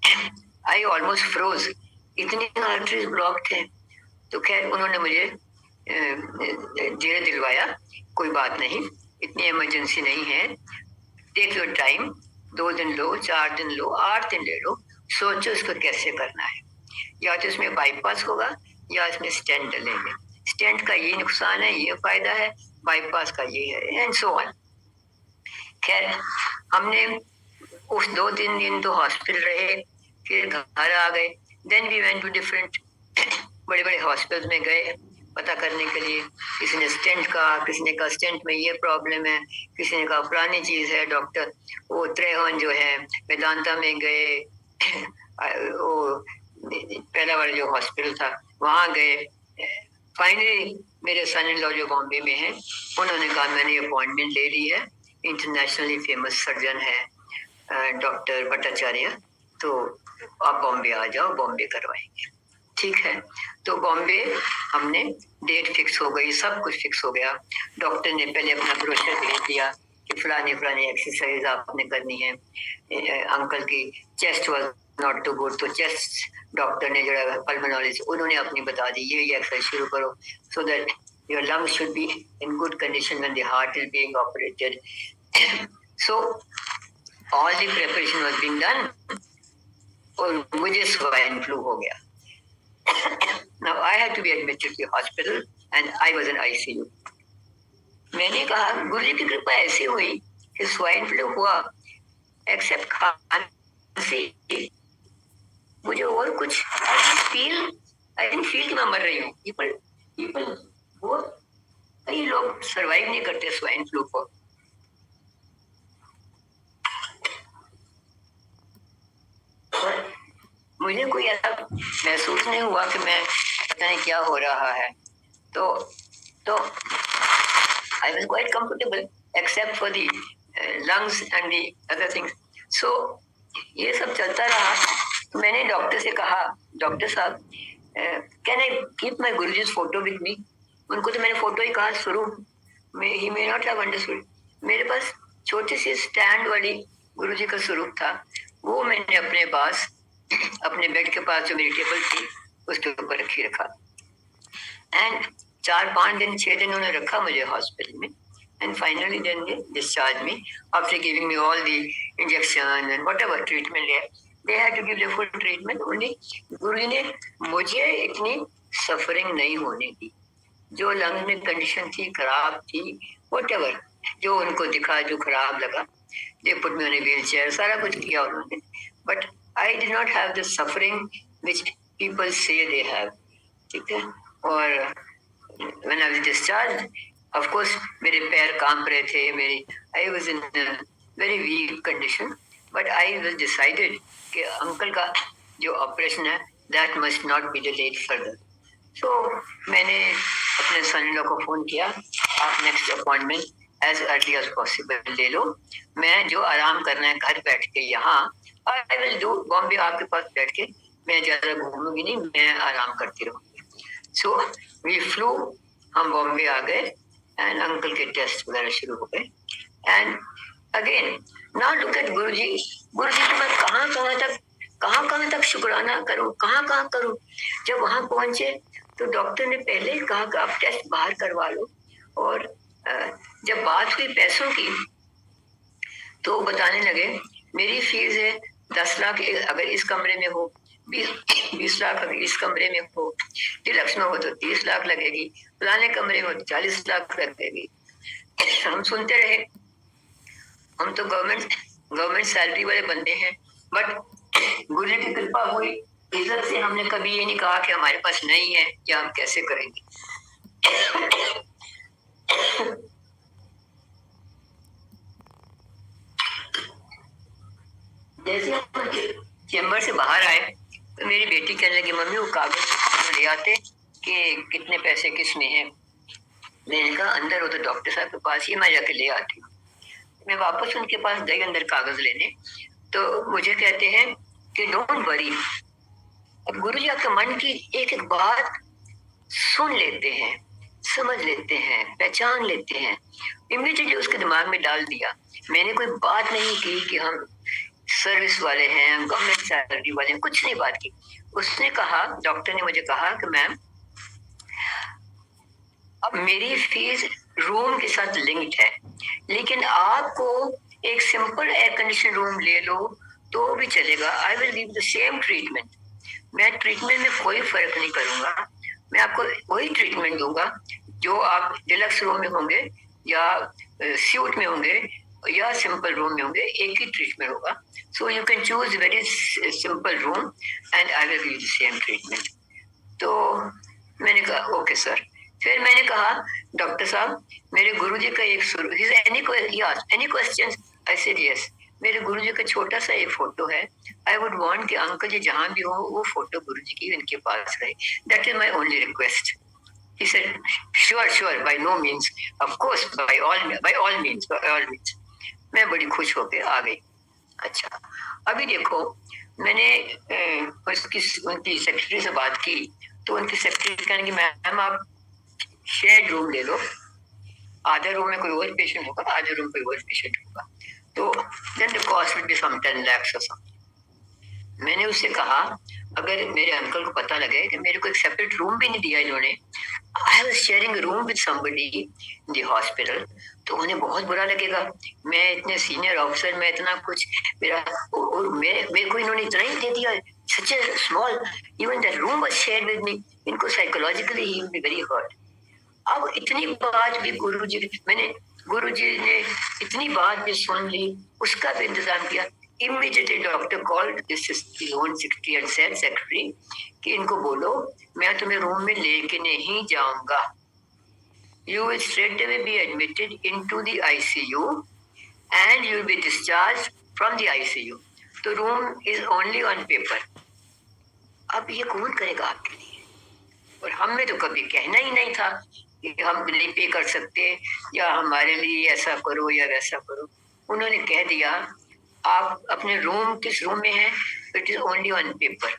है। आई ऑलमोस्ट फ्रोज, इतनी आर्टरीज ब्लॉक्ड है। तो खैर उन्होंने मुझे धीरे दिलवाया, कोई बात नहीं, इतनी इमरजेंसी नहीं है, टेक योर टाइम, 2 दिन लो, 4 दिन लो, 8 दिन ले लो, सोचो इसको कैसे करना है, या तो इसमें बाईपास होगा या इसमें स्टेंट डलेंगे, स्टेंट का ये नुकसान है, ये फायदा है, बाईपास का ये है, एंड सो ऑन। खैर हमने उस 2-3 दिन तो हॉस्पिटल रहे, फिर घर आ गए। Then we went to different बड़े बड़े हॉस्पिटल में गए पता करने के लिए, किसी ने स्टेंट कहा, किसी ने कहा स्टेंट में ये प्रॉब्लम है, किसी ने कहा पुरानी चीज है। डॉक्टर वो त्रेहन जो है वेदांता में गए, वो पहला वाला जो हॉस्पिटल था वहां गए। फाइनली मेरे सन इन लॉ जो बॉम्बे में है, उन्होंने कहा मैंने अपॉइंटमेंट ले ली है, इंटरनेशनली फेमस सर्जन है डॉक्टर भट्टाचार्य, तो आप बॉम्बे आ जाओ, बॉम्बे करवाएंगे। ठीक है, तो बॉम्बे हमने डेट फिक्स हो गई, सब कुछ फिक्स हो गया। डॉक्टर ने पहले अपना ब्रोशर भेज दिया कि फलानी फलानी एक्सरसाइज आपने करनी है। अंकल की chest was not too good, तो चेस्ट डॉक्टर ने जो है पल्मोनोलॉजिस्ट, उन्होंने अपनी बता दी ये एक्सरसाइज शुरू करो, so that your lungs should be in good condition when the heart is being operated. So all the preparation was being done, और मुझे स्वाइन फ्लू हो गया। Now I had to be admitted to hospital and I was in ICU. मैंने कहा गुरु की कृपा ऐसी हुई कि स्वाइन फ्लू हुआ, एक्सेप्ट खांसी, मुझे और कुछ आई डिडंट फील कि मैं मर रही हूँ। पीपल वो कई लोग सरवाइव नहीं करते स्वाइन फ्लू को। मुझे कोई ऐसा महसूस नहीं हुआ कि मैं पता नहीं क्या हो रहा है, तो I was quite comfortable except for the lungs and the other things. So ये सब चलता रहा। तो मैंने डॉक्टर से कहा, डॉक्टर साहब can I keep my Guruji's photo with me. उनको तो मैंने फोटो ही कहा शुरू में, ही मे नॉट हैव अंडरस्टूड। मेरे पास छोटी सी स्टैंड वाली गुरुजी का स्वरूप था, वो मैंने अपने पास अपने बेड के पास जो मेरी टेबल थी उसके ऊपर रखी रखा। एंड 4-5 दिन 6 दिन उन्होंने रखा मुझे हॉस्पिटल में। And finally then they discharge me after giving me all the injection and whatever treatment they had to give the full treatment only. Guruji ने मुझे इतनी सफरिंग नहीं होने दी। जो लंग में कंडीशन थी, खराब थी, व्हाटएवर जो उनको दिखा, जो खराब लगा, they put me on a wheelchair, सारा कुछ किया उन्होंने, but I did not have the suffering which people say they have. ठीक है, और when I was discharged, of course मेरे पैर कांप रहे थे, I was in a very weak condition, but I was decided कि अंकल का जो ऑपरेशन है that must not be delayed further. So मैंने अपने सन-इन-लॉ को फोन किया, आप next appointment as early as possible ले लो, मैं जो आराम करना है घर बैठ के यहाँ I will do, बॉम्बे आपके पास बैठ के मैं ज्यादा घूमूंगी नहीं, मैं आराम करती रहूंगी। सो वी फ्लू, हम बॉम्बे आ गए एंड अंकल के टेस्ट वगैरह शुरू हो गए। And again now look at Guruji को मैं कहाँ तक शुक्राना करूँ, कहाँ करूँ। जब वहां पहुंचे तो डॉक्टर ने पहले ही कहा कि आप टेस्ट बाहर करवा लो, और जब बात हुई पैसों की तो बताने लगे मेरी फीस है 10 लाख अगर इस कमरे में हो, 20 लाख अगर इस कमरे में हो, डिलक्स में हो तो 30 लाख लगेगी, पुराने कमरे में हो तो 40 लाख लगेगी। हम सुनते रहे, हम तो गवर्नमेंट सैलरी वाले बंदे हैं, बट गुरु जी की कृपा हुई, इज्जत से हमने कभी ये नहीं कहा कि हमारे पास नहीं है या हम कैसे करेंगे। जैसे हम चेम्बर से बाहर आए तो मेरी बेटी कहने लगी, मम्मी वो कागज ले आते कि कितने पैसे किसमें है। मैंने कहा अंदर हो तो डॉक्टर साहब के पास ही, मैं जाके ले आती हूँ। मैं वापस उनके पास गई अंदर कागज लेने, तो मुझे कहते हैं कि डोंट वरी। अब गुरु जी आपके मन की एक एक बात सुन लेते हैं, समझ लेते हैं, पहचान लेते हैं। इमीडिएटली उसके दिमाग में डाल दिया। मैंने कोई बात नहीं की कि हम सर्विस वाले हैं, गवर्नमेंट सैलरी वाले हैं, कुछ नहीं बात की। उसने कहा, डॉक्टर ने मुझे कहा कि मैम अब मेरी फीस रूम के साथ लिंक्ड है, लेकिन आपको एक सिंपल एयर कंडीशन रूम ले लो तो भी चलेगा। I will give the same treatment. मैं ट्रीटमेंट में कोई फर्क नहीं करूंगा, मैं आपको वही ट्रीटमेंट दूंगा जो आप डिलक्स रूम में होंगे या स्यूट में होंगे या सिंपल रूम में होंगे, एक ही ट्रीटमेंट होगा। So you can choose very simple room and I will give the same treatment. तो मैंने कहा ओके सर। फिर मैंने कहा डॉक्टर साहब मेरे गुरुजी का एक एनी क्वेश्चन? आई सेड यस। मेरे गुरुजी का छोटा सा एक फोटो है, आई वुड वांट कि अंकल जी जहां भी हो वो फोटो गुरुजी की इनके पास रहे, that is my only request. He said sure by no means, of course by all means. मैं बड़ी खुश होकर आ गई। अच्छा, अभी देखो मैंने उनकी सेक्रेटरी से बात की, तो उनकी सेक्रेटरी कहने की मैम आप शेयर्ड रूम ले लो, आधा रूम में कोई और पेशेंट होगा, आधा रूम कोई और पेशेंट होगा, तो then the cost will be some 10 lakhs और समथिंग। मैंने उससे कहा अगर मेरे अंकल को पता लगे कि मेरे को एक सेपरेट रूम भी नहीं दिया इन्होंने, I was sharing room with somebody in the hospital, तो उन्हें बहुत बुरा लगेगा। मैं इतने सीनियर ऑफिसर, मैं इतना कुछ मेरा, और मेरे को इन्होंने इतना ही दे दिया, such a small, even that room was shared with me. इनको psychologically he will be very hurt. अब इतनी बात भी गुरुजी ने इतनी बात भी सुन ली, उसका भी इंतजाम किया। Immediately doctor called this own secretary and said secretary कि इनको बोलो मैं तुम्हें रूम में लेके नहीं जाऊंगा, you will straight away be admitted into the ICU and you will be discharged from the ICU. तो room is only on paper. अब ये कौन करेगा आपके लिए? और हमें तो कभी कहना ही नहीं था कि हम नहीं पे कर सकते या हमारे लिए ऐसा करो या वैसा करो। उन्होंने कह दिया आप अपने रूम किस रूम में हैं, it is only on paper,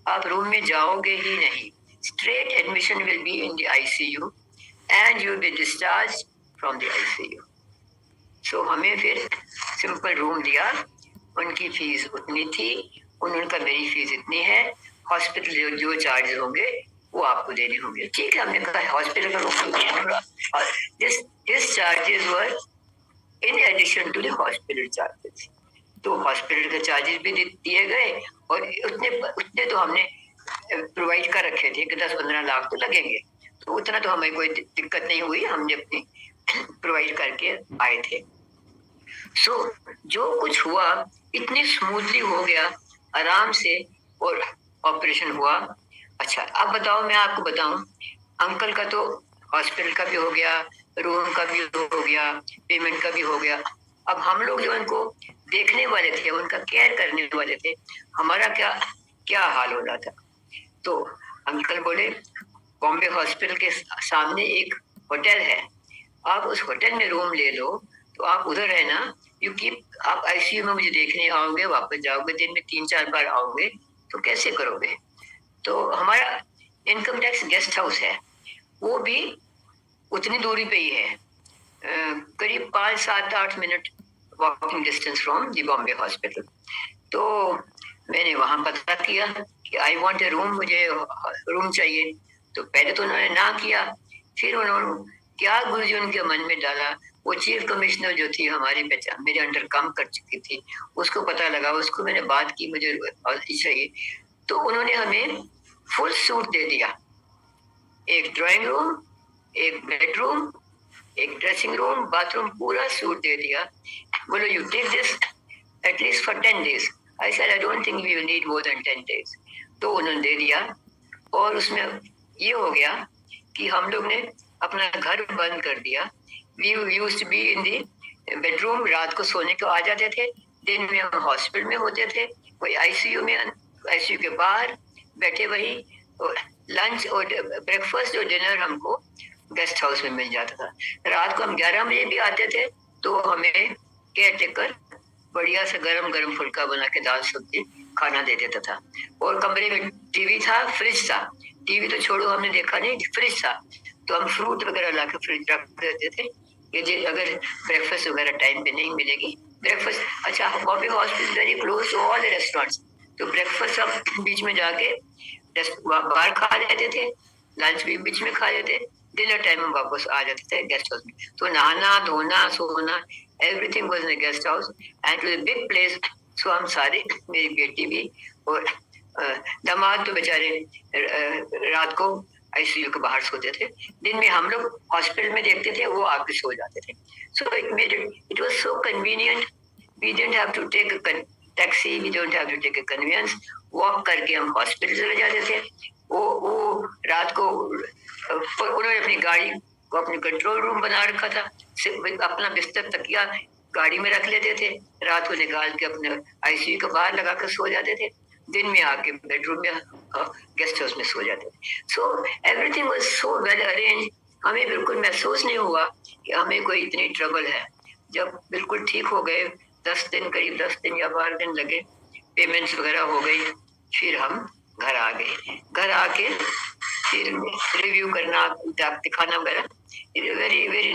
आप रूम में जाओगे ही नहीं, straight admission will be in the ICU and you will be discharge from the ICU। सो हमें फिर सिंपल रूम दिया, उनकी फीस उतनी थी, उनका मेरी फीस इतनी है, हॉस्पिटल जो चार्जेस होंगे वो आपको देने होंगे। ठीक है, हमने कहा हॉस्पिटल का रूम, और this charges were in addition to the hospital charges. तो हॉस्पिटल के चार्जेस भी दिए गए और उतने तो हमने प्रोवाइड कर रखे थे कि 10-15 लाख तो लगेंगे, तो उतना तो हमें कोई दिक्कत नहीं हुई, हमने अपनी प्रोवाइड करके आए थे। सो जो कुछ हुआ इतनी स्मूथली हो गया, आराम से, और ऑपरेशन हुआ। अच्छा, अब बताओ, मैं आपको बताऊं, अंकल का तो हॉस्पिटल का भी हो गया, रूम का भी हो गया, पेमेंट का भी हो गया। अब हम लोग जो उनको देखने वाले थे, उनका केयर करने वाले थे, हमारा क्या हाल हो रहा था। तो अंकल बोले बॉम्बे हॉस्पिटल के सामने एक होटल है, आप उस होटल में रूम ले लो, तो आप उधर रहना, क्योंकि आप ICU में मुझे देखने आओगे, वापस जाओगे, दिन में 3-4 बार आओगे, तो कैसे करोगे। तो हमारा इनकम टैक्स गेस्ट हाउस है, वो भी उतनी दूरी पे ही है, करीब 5-7-8 minute walking distance from the Bombay hospital. तो मैंने वहां पता किया कि आई वांट ए रूम, मुझे रूम चाहिए। तो पहले तो उन्होंने ना किया, फिर उन्होंने क्या गुरुजी उनके मन में डाला, वो चीफ कमिश्नर जो थी हमारी पहचान, मेरे अंडर काम कर चुकी थी, उसको पता लगा, उसको मैंने बात की मुझे चाहिए, तो उन्होंने हमें फुल सूट दे दिया, एक ड्राइंग रूम, एक बेडरूम, एक ड्रेसिंग रूम, बाथरूम, पूरा सूट दे दिया। बोलो you take this at least for 10 days, I said I don't think we will need more than 10 days। तो उन्होंने दे दिया, और उसमें ये हो गया कि हम लोग ने अपना घर बंद कर दिया। We used to be in the bedroom, रात को सोने को आ जाते थे, दिन में हम हॉस्पिटल में होते थे, कोई आईसीयू में, आईसीयू के बाहर बैठे, वही लंच और ब्रेकफास्ट और डिनर हमको गेस्ट हाउस में मिल जाता था। रात को हम 11 बजे भी आते थे तो हमें केयर टेकर बढ़िया से गरम गरम फुल्का बना के दाल सब्जी खाना दे देता था। और कमरे में टीवी था, फ्रिज था, टीवी तो छोड़ो हमने देखा नहीं, फ्रिज था, तो हम फ्रूट वगैरह ला के फ्रिज रख देते थे कि अगर ब्रेकफास्ट वगैरह टाइम पे नहीं मिलेगी, ब्रेकफास्ट अच्छा coffee hospital very close to all the restaurants, तो ब्रेकफास्ट हम बीच में जाके बाहर खा लेते थे, लंच भी बीच में खा लेते, डिनर टाइम में वापस आ जाते थे गेस्ट हाउस में। तो नहाना धोना सोना everything was in guest house and it was a big place. So हम सारे, मेरी बेटी भी और दामाद तो बेचारे रात को आईसीयू के बाहर सोते थे, दिन में हम लोग हॉस्पिटल में देखते थे, वो आके सो जाते थे। So it was so convenient, we didn't have to take taxi, we don't have to take a convenience, walk करके हम हॉस्पिटल चले जाते थे। वो रात को उन्होंने अपनी गाड़ी को अपने कंट्रोल रूम बना रखा था, अपना बिस्तर तकिया गाड़ी में रख लेते थे, रात को निकाल के अपने आईसीयू के बाहर लगा कर सो जाते थे, दिन में आके बेडरूम में गेस्ट हाउस में सो जाते थे। So everything was so well arrange, हमें बिल्कुल महसूस नहीं हुआ कि हमें कोई इतनी ट्रबल है। जब बिल्कुल ठीक हो गए, 10 दिन, करीब 10 दिन या 12 दिन लगे, पेमेंट्स वगैरह हो गई, फिर हम घर आ गए। घर आके फिर रिव्यू करना, दिखाना वगैरह, वेरी वेरी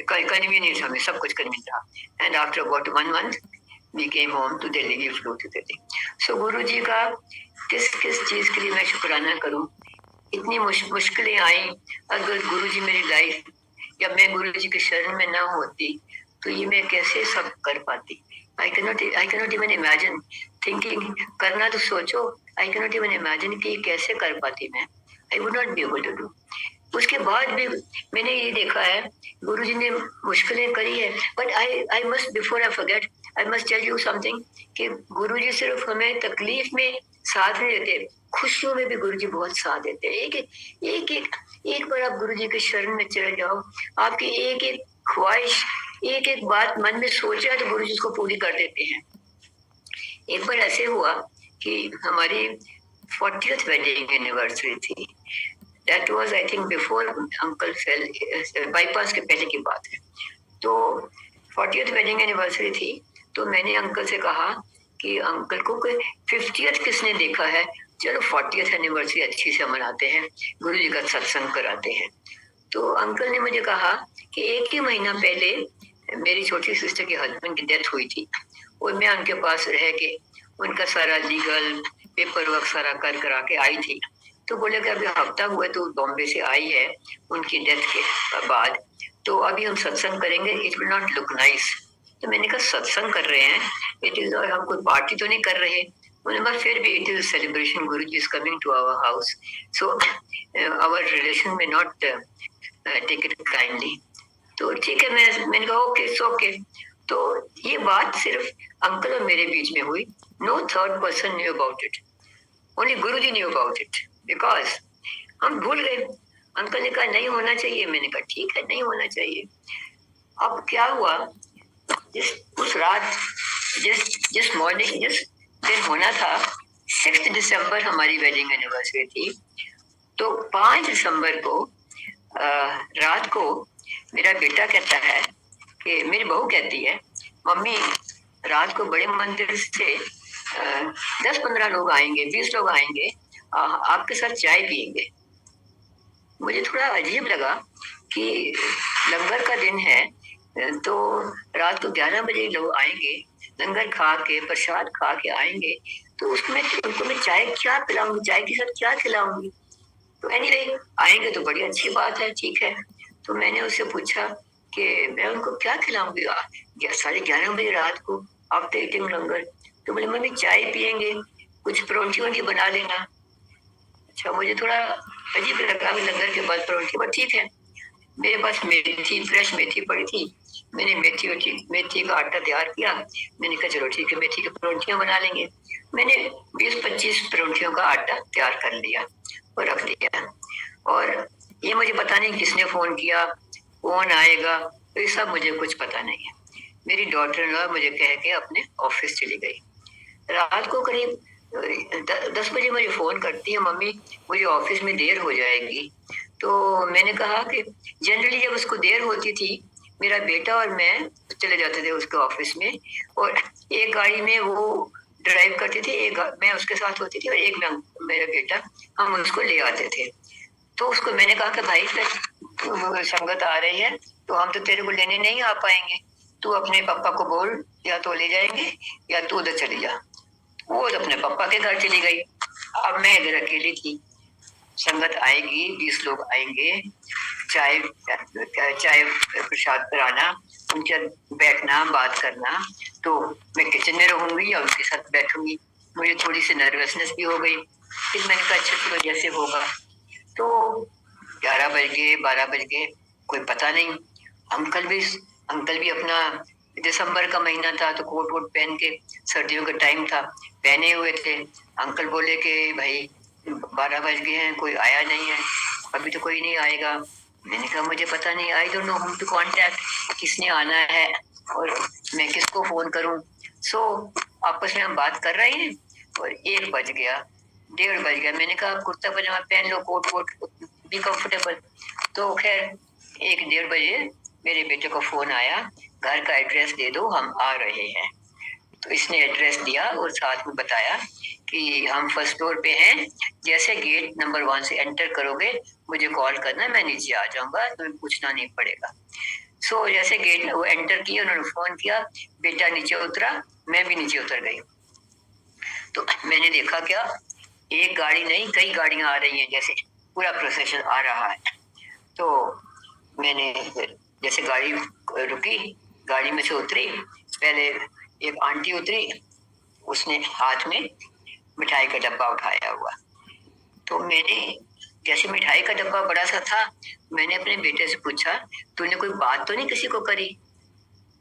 कन्वीनियंट, हमें सब कुछ कन्वीनियंट था। And after about 1 month we came home to Delhi, we flew to Delhi. So Guru ji का किस किस चीज के लिए मैं शुक्राना करूं, इतनी मुश्किलें आई, अगर गुरु जी मेरी लाइफ या मैं गुरु जी के शरण में ना होती तो ये मैं कैसे सब कर पाती। I cannot even imagine thinking, करना तो सोचो, I cannot even imagine कि कैसे कर पाती मैं, I would not be able to do। उसके बाद भी मैंने ये देखा है, गुरु जी ने मुश्किलें करी है, but I must, before I forget, I must tell you something कि गुरु जी सिर्फ हमें तकलीफ में साथ नहीं देते, खुशियों में भी गुरु जी बहुत साथ देते हैं। एक बार आप गुरु जी के शरण में चले जाओ, आपकी एक एक ख्वाहिश, एक एक बात मन में सोचा तो गुरु जी उसको पूरी कर देते हैं। एक बार ऐसे हुआ कि हमारी 40th वेडिंग एनिवर्सरी थी, that was I think before uncle fail, bypass के पहले की बात है। तो 40th वेडिंग एनिवर्सरी थी, तो मैंने अंकल से कहा कि अंकल को 50th किसने देखा है, चलो 40th एनिवर्सरी अच्छी से मनाते हैं, गुरु जी का सत्संग कराते हैं। तो अंकल ने मुझे कहा कि 1 ही महीना पहले मेरी छोटी सिस्टर के हस्बैंड की डेथ हुई थी, और मैं उनके पास रह के उनका सारा लीगल पेपर वर्क सारा कर करा के आई थी। तो बोले कि अभी हफ्ता हुआ तो बॉम्बे से आई है उनकी डेथ के बाद, तो अभी हम सत्संग करेंगे, it will not look nice. तो मैंने कहा सत्संग कर रहे हैं, इट इज, हम कोई पार्टी तो नहीं कर रहे। उन्होंने कहा फिर भी it is celebration, Guru ji is coming to our house, so our relation में नॉट टेक इट काइंडली। तो ठीक है, मैंने कहा ओके, इट्स ओके। तो ये बात सिर्फ अंकल और मेरे बीच में हुई, no third person knew about it, only Guru ji knew about it, because हम भूल गए। अंकल ने कहा नहीं होना चाहिए, मैंने कहा ठीक है नहीं होना चाहिए। अब क्या हुआ, उस रात जिस मॉर्निंग, जिस दिन होना था, 6 दिसंबर हमारी वेडिंग एनिवर्सरी थी, तो 5 दिसंबर को रात को मेरा बेटा कहता है कि मेरी बहू कहती है, मम्मी रात को बड़े मंदिर से 10-15 लोग आएंगे, 20 लोग आएंगे, आपके साथ चाय पियेंगे। मुझे थोड़ा अजीब लगा कि लंगर का दिन है, तो रात को 11 बजे लोग आएंगे, लंगर खा के प्रसाद खा के आएंगे, तो उसमें उनको मैं चाय क्या पिलाऊंगी, चाय के साथ क्या खिलाऊंगी। तो एनीवे आएंगे तो बड़ी अच्छी बात है, ठीक है। तो मैंने उससे पूछा कि मैं उनको क्या खिलाऊंगी 11:30 बजे रात को आफ्टर ईटिंग लंगर। तो बोले मम्मी चाय पियेंगे, कुछ परोंठी वोंठी बना लेना। अच्छा, मुझे थोड़ा अजीब लगा लंगर के बाद परोंठी, बट ठीक है। मेरे पास मेथी, फ्रेश मेथी पड़ी थी। मैंने मेथी का आटा तैयार किया। मैंने कहा चलो ठीक है, मेथी की परोंठियां बना लेंगे। मैंने 20-25 परोंठियों का आटा तैयार कर लिया और रख दिया। और ये मुझे पता नहीं किसने फोन किया, कौन आएगा, तो ये सब मुझे कुछ पता नहीं है। मेरी डॉटर इन लॉ मुझे कह के अपने ऑफिस चली गई। रात को करीब 10 बजे मुझे फोन करती है, मम्मी मुझे ऑफिस में देर हो जाएगी। तो मैंने कहा कि जनरली जब उसको देर होती थी, मेरा बेटा और मैं चले जाते थे उसके ऑफिस में, और एक गाड़ी में वो ड्राइव करती थी, एक मैं उसके साथ होती थी और एक में मेरा बेटा, हम उसको ले आते थे। तो उसको मैंने कहा कि भाई फिर संगत आ रही है तो हम तो तेरे को लेने नहीं आ पाएंगे, तू अपने पापा को बोल, या तो ले जाएंगे या तू उधर चली जा। वो अपने पापा के घर चली गई। अब मैं इधर अकेली थी। संगत आएगी, 20 लोग आएंगे, चाय चाय प्रसाद कराना, उनके बैठना, बात करना, तो मैं किचन में रहूंगी या उनके साथ बैठूंगी। मुझे थोड़ी सी नर्वसनेस भी हो गई। फिर मैंने कहा अच्छा चलो जैसे होगा। तो 11 बज गए, 12 बज गए, कोई पता नहीं। अंकल भी अपना, दिसंबर का महीना था तो कोट वोट पहन के, सर्दियों का टाइम था, पहने हुए थे। अंकल बोले कि भाई 12 बज गए हैं, कोई आया नहीं है, अभी तो कोई नहीं आएगा। मैंने कहा मुझे पता नहीं, I don't know whom to contact, किसने आना है और मैं किसको फोन करूं। सो आपस में हम बात कर रहे हैं और 1 बज गया, 1:30 बज गया। मैंने कहा कुर्ता पजामा पहन लो, कोट वोट, बी कंफर्टेबल। तो खैर 1-1:30 बजे मेरे बेटे को फोन आया, घर का एड्रेस दे दो, हम आ रहे हैं। तो इसने एड्रेस दिया और साथ में बताया कि हम फर्स्ट फ्लोर पे हैं, जैसे गेट नंबर 1 से एंटर करोगे मुझे कॉल करना, मैं नीचे आ जाऊंगा, तुम्हें पूछना नहीं पड़ेगा। सो जैसे गेट वो एंटर किया, उन्होंने फोन किया, बेटा नीचे उतरा, मैं भी नीचे उतर गई। तो मैंने देखा क्या, एक गाड़ी नहीं कई गाड़ियां आ रही हैं, जैसे पूरा प्रोसेशन आ रहा है। तो मैंने जैसे गाड़ी रुकी, गाड़ी में से उतरी, पहले एक आंटी उतरी, उसने हाथ में मिठाई का डब्बा उठाया हुआ। तो मैंने, जैसे मिठाई का डब्बा बड़ा सा था, मैंने अपने बेटे से पूछा तूने कोई बात तो नहीं किसी को करी?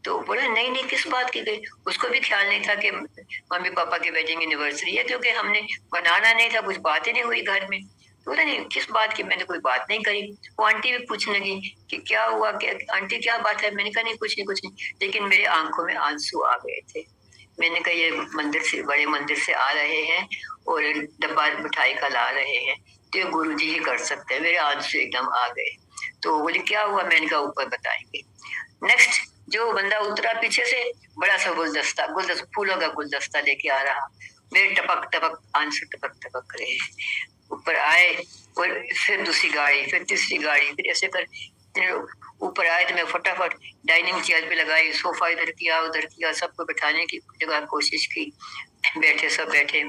तो बोला नहीं नहीं, किस बात की गई? उसको भी ख्याल नहीं था कि मम्मी पापा की वेडिंग एनिवर्सरी है, क्योंकि हमने बनाना नहीं था, कुछ बात ही नहीं हुई घर में। तो बोला नहीं किस बात की, मैंने कोई बात नहीं करी। वो आंटी भी पूछने लगी कि क्या हुआ, क्या आंटी क्या बात है? मैंने कहा नहीं कुछ नहीं कुछ नहीं, लेकिन मेरे आंखों में आंसू आ गए थे। मैंने कहा ये मंदिर से, बड़े मंदिर से आ रहे हैं और डब्बा मिठाई का ला रहे हैं, तो ये गुरुजी ही कर सकते हैं। मेरे आंसू एकदम आ गए। तो बोले क्या हुआ? मैंने कहा ऊपर बताएंगे। नेक्स्ट जो बंदा उतरा पीछे से, बड़ा सा गुलदस्ता फूलों का गुलदस्ता लेके आ रहा। मेरे टपक टपक आंसू टपक टपक रहे। ऊपर आए और फिर दूसरी गाड़ी, फिर तीसरी गाड़ी, फिर ऐसे कर ऊपर आए तो मैं फटाफट डाइनिंग चेयर पे लगाई, सोफा इधर किया उधर किया, सबको बैठाने की जगह कोशिश की। बैठे सब बैठे,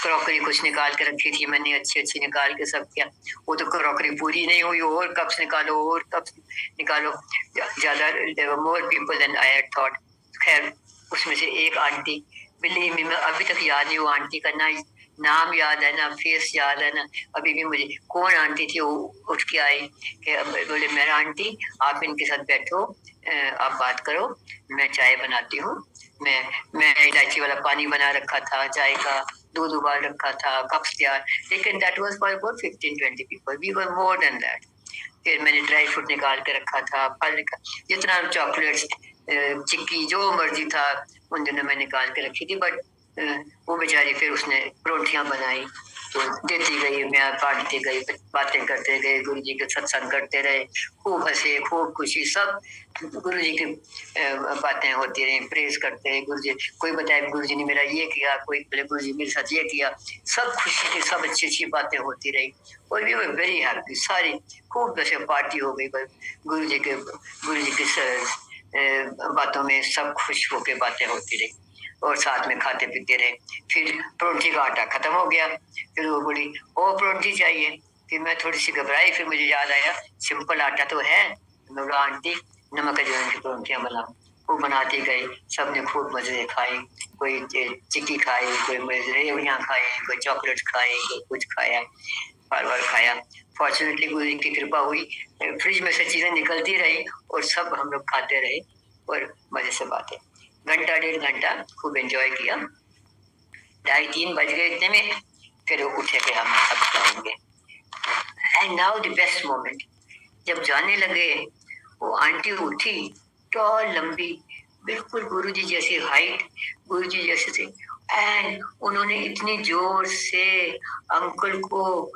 क्रॉकरी कुछ निकाल के रखी थी मैंने, अच्छी अच्छी निकाल के सब किया। वो तो क्रॉकरी पूरी नहीं हुई, और कप्स निकालो और कप्स निकालो, ज्यादा more people than I had thought. खैर उसमें से एक आंटी, बिलीव मी, मैं अभी तक याद है वो आंटी का, ना नाम याद है ना फेस याद है ना अभी भी मुझे, कौन आंटी थी। वो उठ के आई कि बोले मेरा आंटी आप इनके साथ बैठो, आप बात करो, मैं चाय बनाती हूँ। मैं इलायची वाला पानी बना रखा था, चाय का दूध उबाल रखा था, कप्स तैयार, लेकिन that was for about 15-20 people, we were more than that. फिर मैंने ड्राई फ्रूट निकाल के रखा था, फल जितना चॉकलेट्स, चिक्की जो मर्जी था उन दिनों मैं निकाल के रखी थी। बट वो बेचारी फिर उसने परोठियां बनाई तो देती गई, मैं बांटती गई, बातें करते गए, गुरु जी के सत्संग करते रहे, खूब हंसे, खूब खुशी, सब गुरु जी की बातें होती रही, प्रेज करते रहे गुरु जी। कोई बताए गुरु जी ने मेरा ये किया, कोई बोले गुरु जी मेरे साथ ये किया, सब खुशी की, सब अच्छी अच्छी बातें होती रही। और वी वर वेरी हैप्पी, सारी खूब वैसे पार्टी हो गई। गुरु जी की बातों में सब खुश होके बातें होती रही और साथ में खाते पीते रहे। फिर परोठी का आटा खत्म हो गया, फिर वो बोली ओ परोठी चाहिए। फिर मैं थोड़ी सी घबराई, फिर मुझे याद आया सिंपल आटा तो है। मैं बोला आंटी नमक अजवाइन की परोठियां बनाओ। वो बनाती गई, सबने खूब मजे खाए, कोई चिक्की खाई, कोई रेवड़ियां खाई, कोई चॉकलेट खाई, कोई कुछ खाया। बार बार खाया। फॉर्चुनेटली गुरु जी की कृपा हुई, फ्रिज में से चीजें निकलती रही और सब हम लोग खाते रहे और मजे से बातें। घंटा 1.5 घंटा खूब एंजॉय किया। 2:30-3 बज गए इतने में, फिर वो उठे कि हम अब जाएंगे। And now the best moment, जब जाने लगे वो आंटी उठी, टॉल, लंबी, बिल्कुल गुरुजी जैसी हाइट, गुरुजी जैसे थे। एंड उन्होंने इतनी जोर से अंकल को,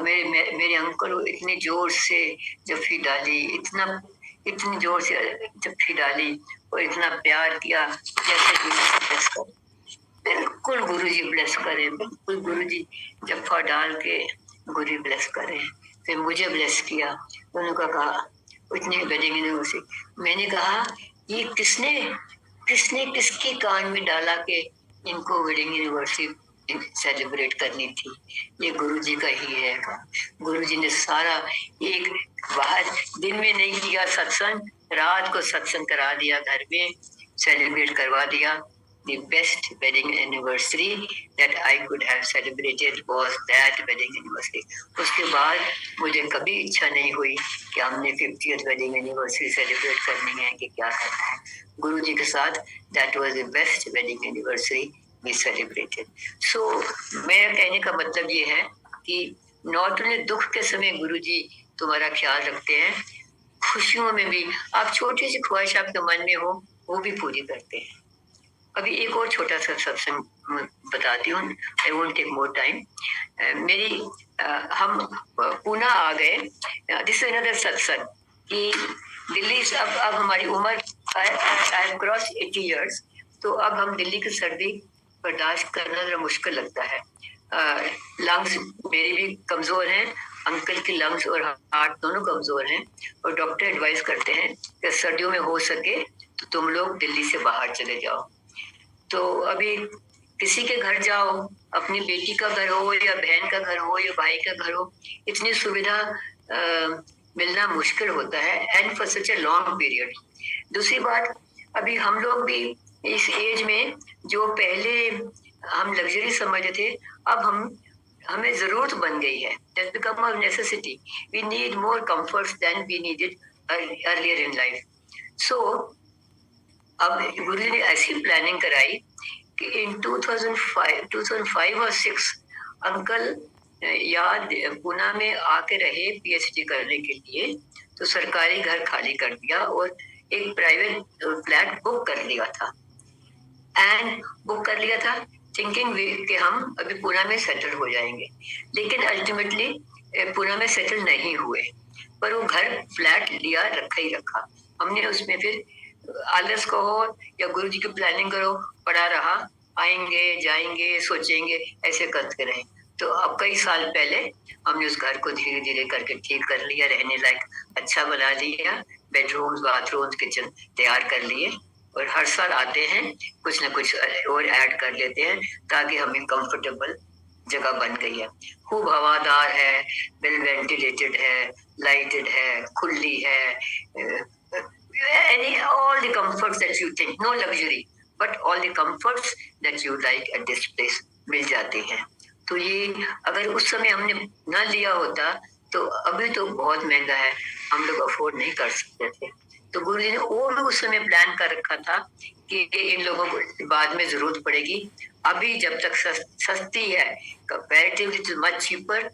मेरे अंकल को इतनी जोर से जफ्फी डाली, इतनी जोर से जफ्फी डाली और इतना प्यार किया जैसे कि बिल्कुल गुरुजी ब्लेस करें, बिल्कुल गुरुजी जफ्फा डाल के गुरु ब्लेस करें। फिर मुझे ब्लेस किया। उन्होंने कहा इतनी वेडिंग एनिवर्सरी। मैंने कहा ये किसने किसने किसके कान में डाला के इनको वेडिंग एनिवर्सरी सेलिब्रेट करनी थी, ये गुरुजी का ही है। गुरुजी ने सारा एक बाहर दिन में नहीं किया सत्संग, रात को सत्संग करा दिया, घर में सेलिब्रेट करवा दिया। The best wedding anniversary that I could have celebrated was that wedding anniversary. उसके बाद मुझे कभी इच्छा नहीं हुई कि हमने 50th wedding anniversary सेलिब्रेट करनी है कि क्या करना है। गुरु जी के साथ that was the best wedding anniversary we celebrated. So मेरा कहने का मतलब ये है कि नॉट ओनली दुख के समय गुरु जी तुम्हारा ख्याल रखते हैं, खुशियों में भी आप छोटी सी ख्वाहिश आपके मन में हो वो भी पूरी करते हैं। अभी एक और छोटा सा सत्संग बताती हूँ, I won't take more time. हम पूना आ गए। दिस इज अनदर सत्संग कि दिल्ली से अब हमारी उम्र, आई हैव क्रॉस 80 इयर्स, तो अब हम दिल्ली की सर्दी बर्दाश्त करना जरा मुश्किल लगता है। लंग्स मेरी भी कमजोर हैं, अंकल की लंग्स और हार्ट दोनों कमजोर हैं और डॉक्टर एडवाइस करते हैं कि सर्दियों में हो सके तो तुम लोग दिल्ली से बाहर चले जाओ। तो अभी किसी के घर जाओ, अपनी बेटी का घर हो या बहन का घर हो या भाई का घर हो, इतनी सुविधा मिलना मुश्किल होता है and for such a long period. दूसरी बात, अभी हम लोग भी इस एज में जो पहले हम लग्जरी समझते थे, अब हमें जरूरत बन गई है। That's become a necessity. We need more comforts than we needed earlier in life. So अब गुरु जी ने ऐसी प्लानिंग कराई कि इन 2005 और 6 अंकल याद पूना में आके रहे पीएचडी करने के लिए, तो सरकारी घर खाली कर दिया और एक प्राइवेट फ्लैट बुक कर लिया था थिंकिंग कि हम अभी पूना में सेटल हो जाएंगे। लेकिन अल्टीमेटली पूना में सेटल नहीं हुए, पर वो घर फ्लैट लिया, रखा ही रखा। हमने उसमें फिर आलस कहो या गुरु जी की प्लानिंग करो, पड़ा रहा, आएंगे जाएंगे सोचेंगे ऐसे करते रहे। तो अब कई साल पहले हमने उस घर को धीरे धीरे करके ठीक कर लिया, रहने लायक अच्छा बना लिया, बेडरूम्स, बाथरूम्स, किचन तैयार कर लिए और हर साल आते हैं कुछ ना कुछ और ऐड कर लेते हैं ताकि हमें कंफर्टेबल जगह बन गई है। खूब हवादार है, वेल वेंटिलेटेड है, लाइटेड है, खुली है, all the comforts that you think, no luxury but all the comforts that you like at this place मिल जाते हैं। तो ये अगर उस समय हमने ना लिया होता तो अभी तो बहुत महंगा है, हम लोग अफोर्ड नहीं कर सकते थे। तो गुरु जी ने वो भी उस समय प्लान कर रखा था कि इन लोगों को बाद में जरूरत पड़ेगी, अभी जब तक सस्ती है कंपैरेटिवली टू मच चीपर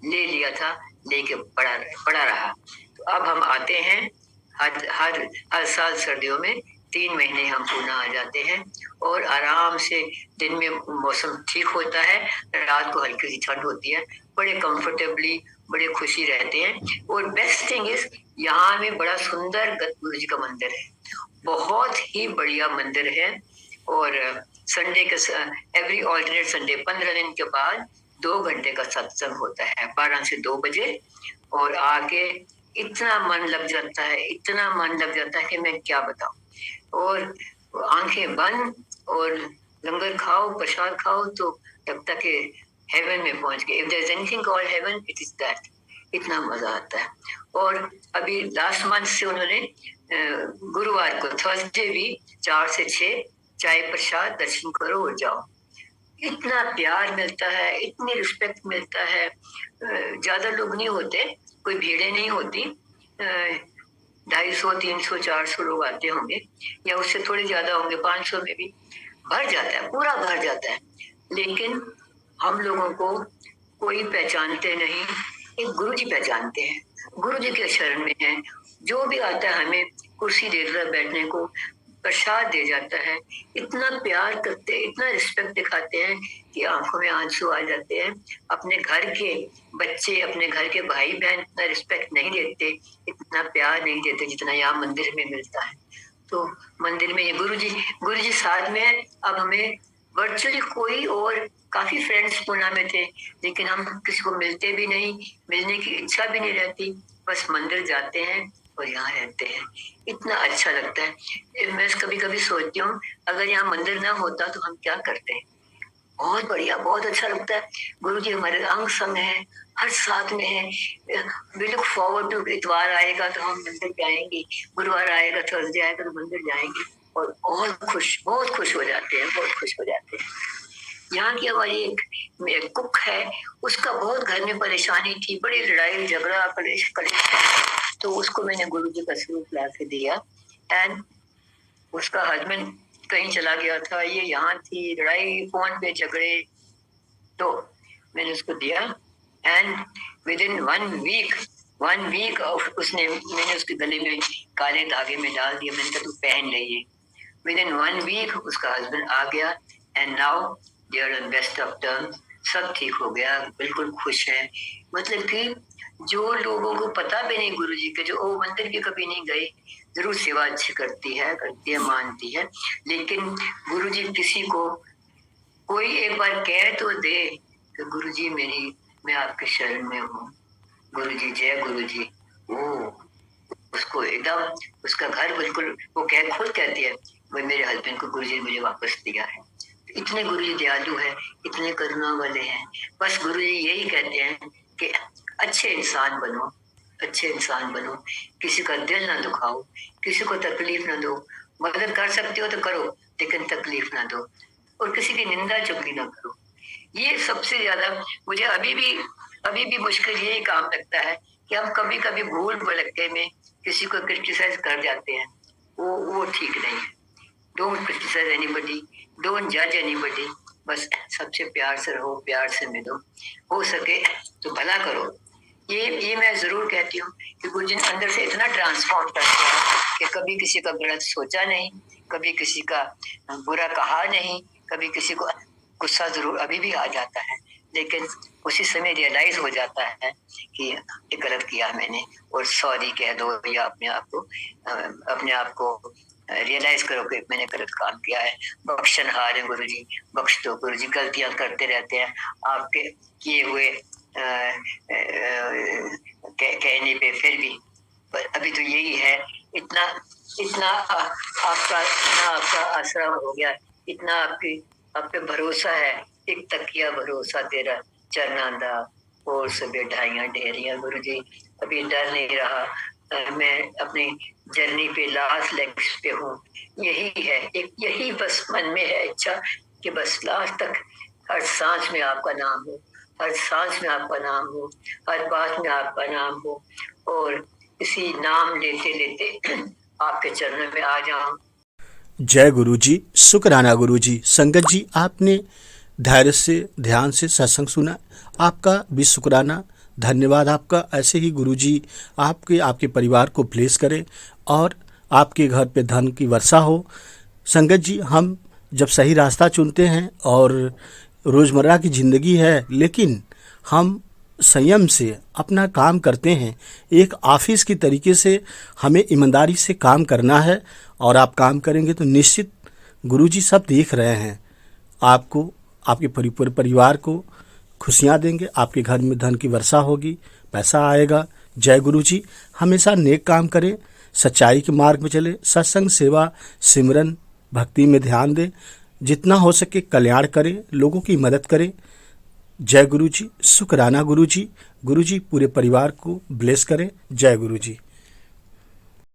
ले लिया था, लेके पड़ा रहा। तो अब हम आते हैं हर साल सर्दियों में 3 महीने हम पूना आ जाते हैं और आराम से दिन में मौसम ठीक होता है, रात को हल्की सी ठंड होती है, बड़े कंफर्टेबली बड़े खुशी रहते हैं। और बेस्ट थिंग इज यहाँ में बड़ा सुंदर गुरु जी का मंदिर है, बहुत ही बढ़िया मंदिर है। और संडे के एवरी ऑल्टरनेट संडे 15 दिन के बाद 2 घंटे का सत्संग होता है 12 से 2 बजे, और आके इतना मन लग जाता है, इतना मन लग जाता है कि मैं क्या बताऊं। और आंखें बंद और लंगर खाओ, प्रसाद खाओ, तो लगता कि हेवन में पहुंच गए। If there is anything called heaven it is that. इतना मजा आता है। और अभी लास्ट मंथ से उन्होंने गुरुवार को थर्सडे भी 4 से 6 चाय प्रसाद दर्शन करो और जाओ। इतना प्यार मिलता है, इतनी रिस्पेक्ट मिलता है। ज्यादा लोग नहीं होते, कोई भीड़ें नहीं होती, 250, 300, 400 लोग आते होंगे या उससे थोड़े ज्यादा होंगे, 500 में भी भर जाता है, पूरा भर जाता है। लेकिन हम लोगों को कोई पहचानते नहीं, एक गुरु जी पहचानते हैं, गुरु जी के शरण में है। जो भी आता है हमें कुर्सी दे देता है बैठने को, प्रसाद दे जाता है, इतना प्यार करते हैं, इतना रिस्पेक्ट दिखाते हैं कि आंखों में आंसू आ जाते हैं। अपने घर के बच्चे, अपने घर के भाई बहन इतना रिस्पेक्ट नहीं देते, इतना प्यार नहीं देते जितना यहाँ मंदिर में मिलता है। तो मंदिर में ये गुरु जी साथ में है। अब हमें वर्चुअली कोई और काफी फ्रेंड्स पूना में थे, लेकिन हम किसी को मिलते भी नहीं, मिलने की इच्छा भी नहीं रहती, बस मंदिर जाते हैं और यहाँ रहते हैं। इतना अच्छा लगता है। मैं कभी कभी सोचती हूँ अगर यहाँ मंदिर ना होता तो हम क्या करते हैं। बहुत बढ़िया, बहुत अच्छा लगता है। गुरु जी हमारे अंग संग है, हर साथ में है। वी लुक फॉरवर्ड टू, इतवार आएगा तो हम मंदिर जाएंगे, गुरुवार आएगा, थर्सडे आएगा तो मंदिर जाएंगे, और बहुत खुश हो जाते हैं, बहुत खुश हो जाते हैं। यहाँ की हमारी एक कुक है, उसका बहुत घर में परेशानी थी, बड़ी लड़ाई झगड़ा कलेश तो उसको मैंने गुरु जी का स्वरूप ला के दिया। एंड उसका हस्बैंड कहीं चला गया था, ये यहाँ थी, लड़ाई फोन पे झगड़े, तो मैंने उसको दिया। एंड विद इन 1 वीक मैंने उसके गले में काले धागे में डाल दिया। मैंने कहा तू पहन ले। विद इन 1 वीक उसका हस्बैंड आ गया and now they are in best of terms. सब ठीक हो गया, बिल्कुल खुश है। मतलब कि जो लोगों को पता भी नहीं गुरु जी के, जो वो मंदिर भी कभी नहीं गए, जरूर सेवा अच्छी करती है, मानती है, लेकिन गुरु जी किसी को कोई एक बार कह तो दे कि गुरु जी मैं आपके शरण में हूँ, गुरु जी जय गुरु जी, वो उसको एकदम उसका घर बिल्कुल, वो खुद कहती है वो मेरे हस्बैंड को गुरु जी ने मुझे वापस दिया है। इतने गुरु जी दयालु है, इतने करुणा वाले हैं। बस गुरु जी यही कहते हैं कि अच्छे इंसान बनो, किसी का दिल ना दुखाओ, किसी को तकलीफ ना दो, मदद कर सकते हो तो करो लेकिन तकलीफ ना दो, और किसी की निंदा चुगली ना करो। ये सबसे ज्यादा मुझे अभी भी मुश्किल यही काम लगता है कि हम कभी कभी भूल भुलक्के में किसी को क्रिटिसाइज कर जाते हैं। वो ठीक नहीं है। डोंट क्रिटिसाइज एनीबडी, डोंट जज एनीबडी, बस सबसे प्यार से रहो, प्यार से मिलो, हो सके तो भला करो। ये मैं जरूर कहती हूँ कि गुरु जी ने अंदर से इतना ट्रांसफॉर्म कर दिया कि कभी किसी का गलत सोचा नहीं, कभी किसी का बुरा कहा नहीं, कभी किसी को गुस्सा जरूर अभी भी आ जाता है, लेकिन उसी समय रियलाइज हो जाता है कि ये गलत किया मैंने, और सॉरी कह दो, या अपने आप को रियलाइज करो कि मैंने गलत काम किया है। बख्शनहार है गुरु जी, बख्श दो गुरु जी, गलतियां करते रहते हैं, आपके किए हुए कहने पे फिर भी, पर अभी तो यही है। इतना आपका आसरा हो गया, इतना आप पे भरोसा है, एक तकिया भरोसा तेरा चरनांदा, और सब ढाइयां ढेरियां। गुरु जी अभी डर नहीं रहा, मैं अपनी जर्नी पे लास्ट लेग्स पे हूँ। यही बस मन में है इच्छा कि बस लास्ट तक हर सांस में आपका नाम हो, हर सांस में आपका नाम हो, हर बात में आपका नाम हो, और इसी नाम लेते लेते आपके चरणों में आ जाऊं। जय गुरु जी, शुक्राना गुरु जी। संगत जी, आपने धैर्य से ध्यान से सत्संग सुना, आपका भी शुक्राना, धन्यवाद आपका। ऐसे ही गुरु जी आपके परिवार को ब्लेस करें और आपके घर पे धन की वर्षा हो। संगत जी, हम जब सही रास्ता चुनते हैं और रोज़मर्रा की ज़िंदगी है, लेकिन हम संयम से अपना काम करते हैं, एक ऑफिस की तरीके से हमें ईमानदारी से काम करना है, और आप काम करेंगे तो निश्चित गुरुजी सब देख रहे हैं, आपको, आपके परिवार को खुशियाँ देंगे, आपके घर में धन की वर्षा होगी, पैसा आएगा। जय गुरु जी। हमेशा नेक काम करें, सच्चाई के मार्ग में चले, सत्संग, सेवा, सिमरन, भक्ति में ध्यान दें, जितना हो सके कल्याण करें, लोगों की मदद करें। जय गुरु जी, शुक्राना गुरु जी। गुरु जी पूरे परिवार को ब्लेस करें। जय गुरु जी।